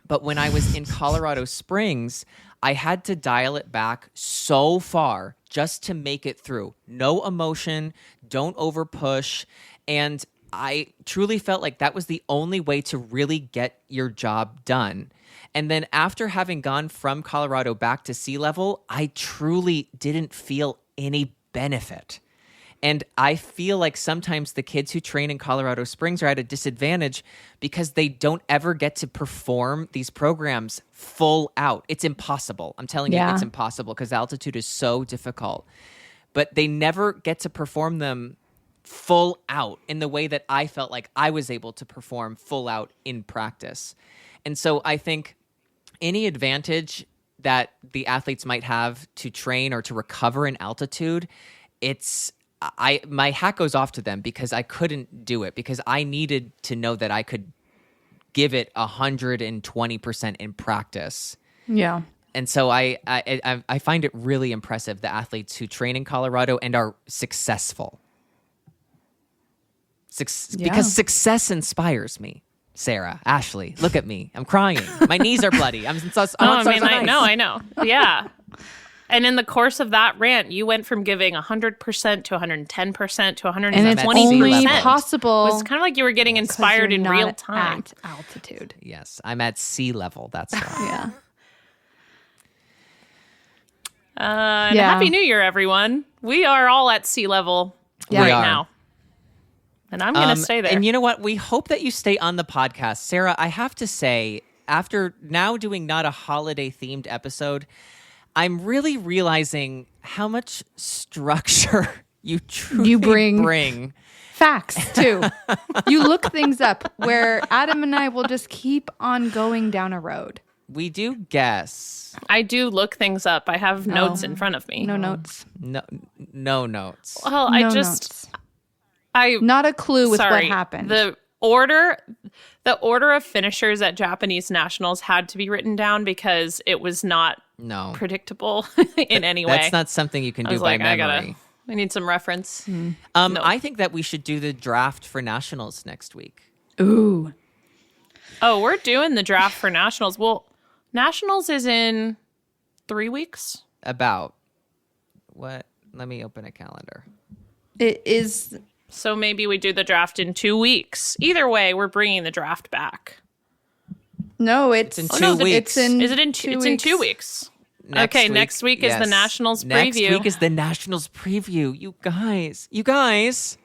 Speaker 5: But when I was in Colorado Springs, I had to dial it back so far just to make it through. No emotion, don't over push. And I truly felt like that was the only way to really get your job done. And then after having gone from Colorado back to sea level, I truly didn't feel any benefit. And I feel like sometimes the kids who train in Colorado Springs are at a disadvantage because they don't ever get to perform these programs full out. It's impossible. I'm telling you,
Speaker 4: Yeah.
Speaker 5: it's impossible because altitude is so difficult. But they never get to perform them full out in the way that I felt like I was able to perform full out in practice. And so I think any advantage that the athletes might have to train or to recover in altitude, my hat goes off to them because I couldn't do it because I needed to know that I could give it 120% in practice.
Speaker 4: Yeah.
Speaker 5: And so I find it really impressive, the athletes who train in Colorado and are successful. Because success inspires me. Sarah, Ashley, look at me. I'm crying. My knees are bloody. I'm so
Speaker 3: I know. Yeah. And in the course of that rant, you went from giving 100% to 110% to 120%.
Speaker 4: And it's
Speaker 5: at sea
Speaker 4: only
Speaker 5: level.
Speaker 4: possible
Speaker 3: It was kind of like you were getting inspired in
Speaker 4: you're
Speaker 3: real
Speaker 4: not
Speaker 3: time.
Speaker 4: at altitude.
Speaker 5: Yes, I'm at sea level. That's why.
Speaker 4: Yeah.
Speaker 3: And
Speaker 4: Yeah.
Speaker 3: Happy New Year, everyone. We are all at sea level
Speaker 4: Yeah.
Speaker 3: right
Speaker 5: We are.
Speaker 3: now. And I'm going to stay there.
Speaker 5: And you know what? We hope that you stay on the podcast. Sarah, I have to say, after now doing not a holiday themed episode, I'm really realizing how much structure you truly
Speaker 4: You bring.
Speaker 5: bring.
Speaker 4: Facts too. You look things up where Adam and I will just keep on going down a road.
Speaker 5: We do guess.
Speaker 3: I do look things up. I have notes in front of me.
Speaker 4: No notes.
Speaker 5: No notes.
Speaker 3: Well,
Speaker 4: No
Speaker 3: I just
Speaker 4: notes.
Speaker 3: I
Speaker 4: Not a clue with
Speaker 3: sorry.
Speaker 4: what happened.
Speaker 3: The order of finishers at Japanese nationals had to be written down because it was not
Speaker 5: No.
Speaker 3: predictable in any way.
Speaker 5: That's not something you can
Speaker 3: I
Speaker 5: do
Speaker 3: was
Speaker 5: by
Speaker 3: like,
Speaker 5: memory.
Speaker 3: I need some reference. No.
Speaker 5: I think that we should do the draft for nationals next week.
Speaker 4: Ooh.
Speaker 3: Oh, we're doing the draft for nationals. Well, nationals is in 3 weeks.
Speaker 5: About what? Let me open a calendar.
Speaker 4: It is.
Speaker 3: So maybe we do the draft in 2 weeks. Either way, we're bringing the draft back.
Speaker 4: No, it's
Speaker 5: in 2 weeks.
Speaker 4: It's in
Speaker 3: Is it in two? It's in 2 weeks. Next week is the
Speaker 5: yes.
Speaker 3: Nationals
Speaker 5: Next
Speaker 3: preview.
Speaker 5: week is the Nationals preview. You guys,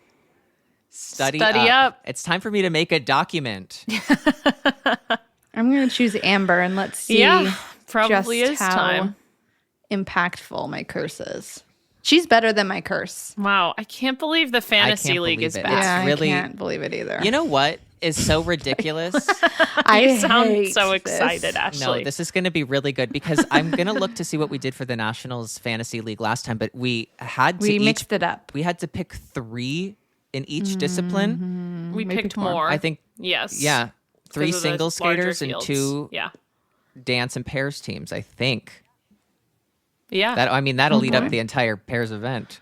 Speaker 5: study
Speaker 3: up.
Speaker 5: It's time for me to make a document.
Speaker 4: I'm going to choose Amber and let's see.
Speaker 3: Yeah, probably
Speaker 4: just
Speaker 3: is
Speaker 4: how
Speaker 3: time.
Speaker 4: impactful my curse is. She's better than my curse.
Speaker 3: Wow, I can't believe the fantasy league
Speaker 5: believe
Speaker 3: is
Speaker 5: it.
Speaker 3: back.
Speaker 4: Yeah,
Speaker 5: really-
Speaker 4: I can't believe it either.
Speaker 5: You know what is so ridiculous?
Speaker 4: I
Speaker 3: sound
Speaker 4: hate
Speaker 3: so
Speaker 4: this.
Speaker 3: excited, Ashley.
Speaker 5: No, this is going to be really good because I'm going to look to see what we did for the Nationals Fantasy League last time, but we had to
Speaker 4: We
Speaker 5: each,
Speaker 4: mixed it up.
Speaker 5: We had to pick 3 in each discipline.
Speaker 3: we
Speaker 4: maybe
Speaker 3: picked
Speaker 4: more.
Speaker 3: more.
Speaker 5: I think,
Speaker 3: Yes.
Speaker 5: yeah, 3
Speaker 3: because of the
Speaker 5: single
Speaker 3: larger
Speaker 5: skaters and
Speaker 3: fields.
Speaker 5: 2
Speaker 3: Yeah.
Speaker 5: dance and pairs teams, I think.
Speaker 3: Yeah.
Speaker 5: That'll lead up the entire pairs event.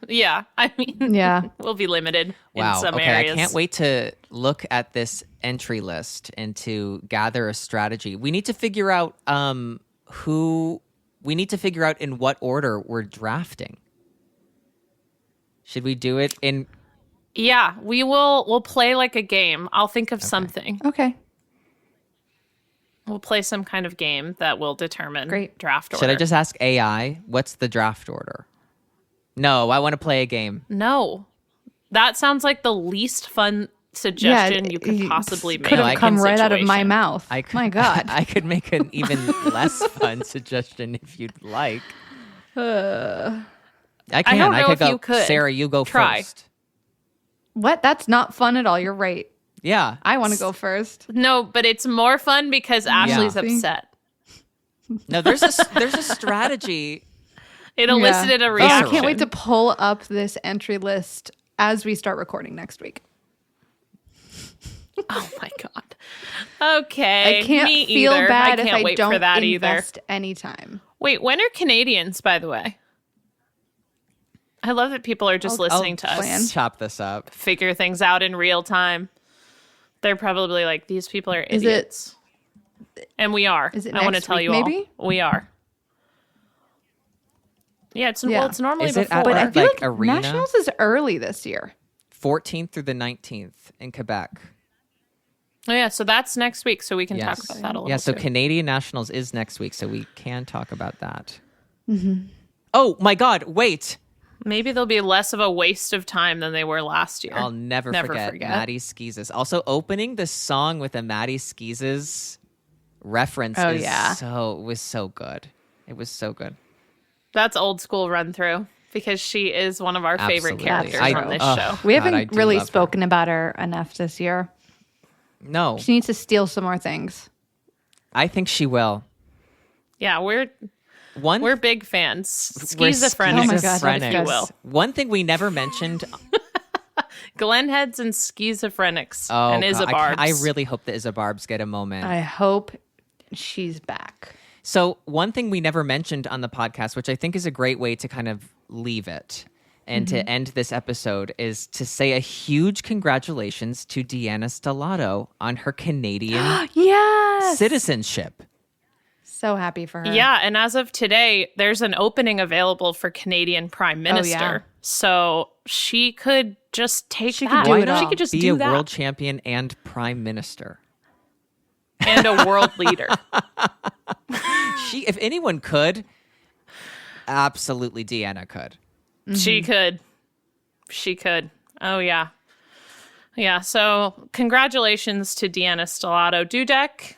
Speaker 3: yeah. I mean,
Speaker 4: Yeah.
Speaker 3: we'll be limited
Speaker 5: Wow.
Speaker 3: in some
Speaker 5: Okay,
Speaker 3: areas.
Speaker 5: I can't wait to look at this entry list and to gather a strategy. We need to figure out in what order we're drafting. Should we do it in
Speaker 3: Yeah, we'll play like a game. I'll think of something.
Speaker 4: Okay.
Speaker 3: We'll play some kind of game that will determine
Speaker 4: Great.
Speaker 3: draft order.
Speaker 5: Should I just ask AI what's the draft order? No, I want to play a game.
Speaker 3: No. That sounds like the least fun suggestion you could possibly make.
Speaker 4: Could
Speaker 5: No, I
Speaker 4: have
Speaker 5: can
Speaker 4: come right out of my
Speaker 3: situation.
Speaker 4: mouth.
Speaker 5: I could,
Speaker 4: My God.
Speaker 5: I could make an even less fun suggestion if you'd like. I can.
Speaker 3: don't know
Speaker 5: could
Speaker 3: if
Speaker 5: go.
Speaker 3: you could.
Speaker 5: Sarah, you go
Speaker 3: Try.
Speaker 5: first.
Speaker 4: What? That's not fun at all. You're right.
Speaker 5: Yeah.
Speaker 4: I want to go first.
Speaker 3: No, but it's more fun because Ashley's
Speaker 4: See?
Speaker 3: upset.
Speaker 5: No, there's a strategy.
Speaker 3: It elicited
Speaker 4: Yeah.
Speaker 3: a
Speaker 4: Oh,
Speaker 3: reaction.
Speaker 4: I can't wait to pull up this entry list as we start recording next week.
Speaker 3: Oh my god. Okay.
Speaker 4: I can't
Speaker 3: me
Speaker 4: feel
Speaker 3: either.
Speaker 4: bad
Speaker 3: I
Speaker 4: if
Speaker 3: can't
Speaker 4: I
Speaker 3: wait
Speaker 4: don't
Speaker 3: for that either.
Speaker 4: invest any time.
Speaker 3: Wait, when are Canadians, by the way? I love that people are just listening to us
Speaker 4: plan.
Speaker 5: Chop this up.
Speaker 3: figure things out in real time. They're probably like, these people are
Speaker 4: Is it-
Speaker 3: idiots. And we are.
Speaker 4: Is it
Speaker 3: I want to
Speaker 4: next
Speaker 3: tell
Speaker 4: week,
Speaker 3: you
Speaker 4: maybe?
Speaker 3: all. We are. Yeah, it's
Speaker 4: Yeah.
Speaker 3: well, it's normally
Speaker 5: Is it
Speaker 3: before.
Speaker 5: at
Speaker 4: But I
Speaker 5: Like
Speaker 4: feel like
Speaker 5: arena?
Speaker 4: Nationals is early this year.
Speaker 5: 14th through the 19th in Quebec.
Speaker 3: Oh yeah, so that's next week, so we can talk
Speaker 5: Yes.
Speaker 3: about that a little.
Speaker 5: Yeah, so
Speaker 3: too.
Speaker 5: Canadian Nationals is next week, so we can talk about that. Oh my God! Wait,
Speaker 3: maybe they'll be less of a waste of time than they were last year.
Speaker 5: I'll never forget. Maddie Skeezes. Also, opening the song with a Maddie Skeezes reference.
Speaker 4: Oh,
Speaker 5: is
Speaker 4: yeah.
Speaker 5: was so good. It was so good.
Speaker 3: That's old school run through because she is one of our favorite
Speaker 5: Absolutely.
Speaker 3: characters
Speaker 4: I-
Speaker 3: on this
Speaker 5: oh.
Speaker 3: show.
Speaker 4: We
Speaker 5: God, I
Speaker 4: haven't
Speaker 5: do
Speaker 4: really
Speaker 5: love her.
Speaker 4: spoken about her enough this year.
Speaker 5: No,
Speaker 4: She needs to steal some more things.
Speaker 5: I think she will.
Speaker 3: Yeah, we're big fans.
Speaker 5: we're
Speaker 3: Schizophrenics,
Speaker 4: Oh my God, that is
Speaker 3: if you
Speaker 4: good.
Speaker 3: will.
Speaker 5: One thing we never mentioned.
Speaker 3: Glenheads and schizophrenics
Speaker 5: Oh,
Speaker 3: and
Speaker 5: God,
Speaker 3: Isabarbs.
Speaker 5: I really hope the Isabarbs get a moment.
Speaker 4: I hope she's back.
Speaker 5: So one thing we never mentioned on the podcast, which I think is a great way to kind of leave it and to end this episode, is to say a huge congratulations to Deanna Stellato on her Canadian
Speaker 4: Yes.
Speaker 5: citizenship.
Speaker 4: So happy for her.
Speaker 3: Yeah, and as of today, there's an opening available for Canadian Prime Minister.
Speaker 4: yeah.
Speaker 3: So she could just take
Speaker 4: She could
Speaker 3: that.
Speaker 4: do
Speaker 5: Why
Speaker 4: it
Speaker 5: not
Speaker 3: She
Speaker 4: all.
Speaker 3: could just
Speaker 5: be
Speaker 3: do
Speaker 5: a
Speaker 3: that.
Speaker 5: world champion and prime minister?
Speaker 3: And a world leader.
Speaker 5: If anyone could, absolutely Deanna could.
Speaker 3: She could. She could. Oh, yeah. Yeah, so congratulations to Deanna Stellato Dudek.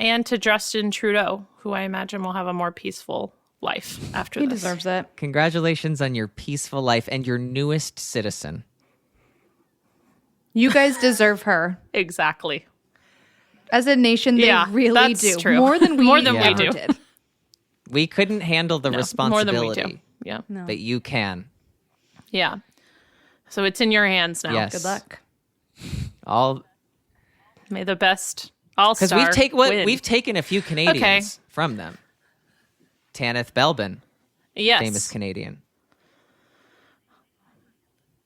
Speaker 3: And to Justin Trudeau, who I imagine will have a more peaceful life after
Speaker 4: He
Speaker 3: this.
Speaker 4: deserves it.
Speaker 5: Congratulations on your peaceful life and your newest citizen.
Speaker 4: You guys deserve her.
Speaker 3: Exactly.
Speaker 4: As a nation, they
Speaker 3: Yeah,
Speaker 4: really
Speaker 3: that's
Speaker 4: do.
Speaker 3: true.
Speaker 4: More than we,
Speaker 3: More than
Speaker 5: we
Speaker 4: ever
Speaker 5: do.
Speaker 4: did.
Speaker 5: We couldn't handle the
Speaker 3: More
Speaker 5: responsibility
Speaker 3: than we do. Yeah.
Speaker 5: that you can.
Speaker 3: Yeah. So it's in your hands now.
Speaker 5: Yes.
Speaker 4: Good luck.
Speaker 5: All
Speaker 3: May the best all-star
Speaker 5: because
Speaker 3: win.
Speaker 5: we've taken a few Canadians from them. Tanith Belbin,
Speaker 3: yes.
Speaker 5: famous Canadian.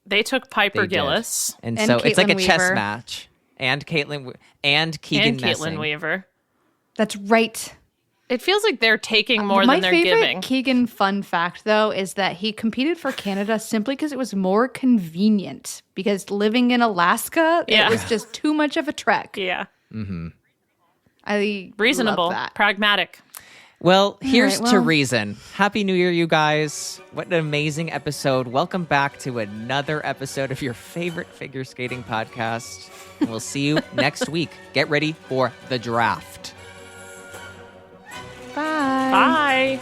Speaker 3: They took Piper
Speaker 5: They did.
Speaker 3: Gillis
Speaker 5: And
Speaker 4: And
Speaker 5: so it's like a
Speaker 4: Caitlin
Speaker 5: chess
Speaker 4: Weaver.
Speaker 5: match. And and Keegan
Speaker 3: and Caitlin
Speaker 5: Messing.
Speaker 3: Weaver.
Speaker 4: That's right.
Speaker 3: It feels like they're taking more
Speaker 4: My
Speaker 3: than they're
Speaker 4: favorite
Speaker 3: giving.
Speaker 4: Keegan fun fact, though, is that he competed for Canada simply because it was more convenient. Because living in Alaska,
Speaker 3: Yeah.
Speaker 4: it was just too much of a trek.
Speaker 3: Yeah.
Speaker 4: I
Speaker 3: Reasonable.
Speaker 4: love that.
Speaker 3: Pragmatic.
Speaker 5: Well, here's
Speaker 4: right,
Speaker 5: to
Speaker 4: well.
Speaker 5: reason. Happy New Year, you guys. What an amazing episode. Welcome back to another episode of your favorite figure skating podcast. And we'll see you next week. Get ready for the draft.
Speaker 4: Bye.
Speaker 3: Bye.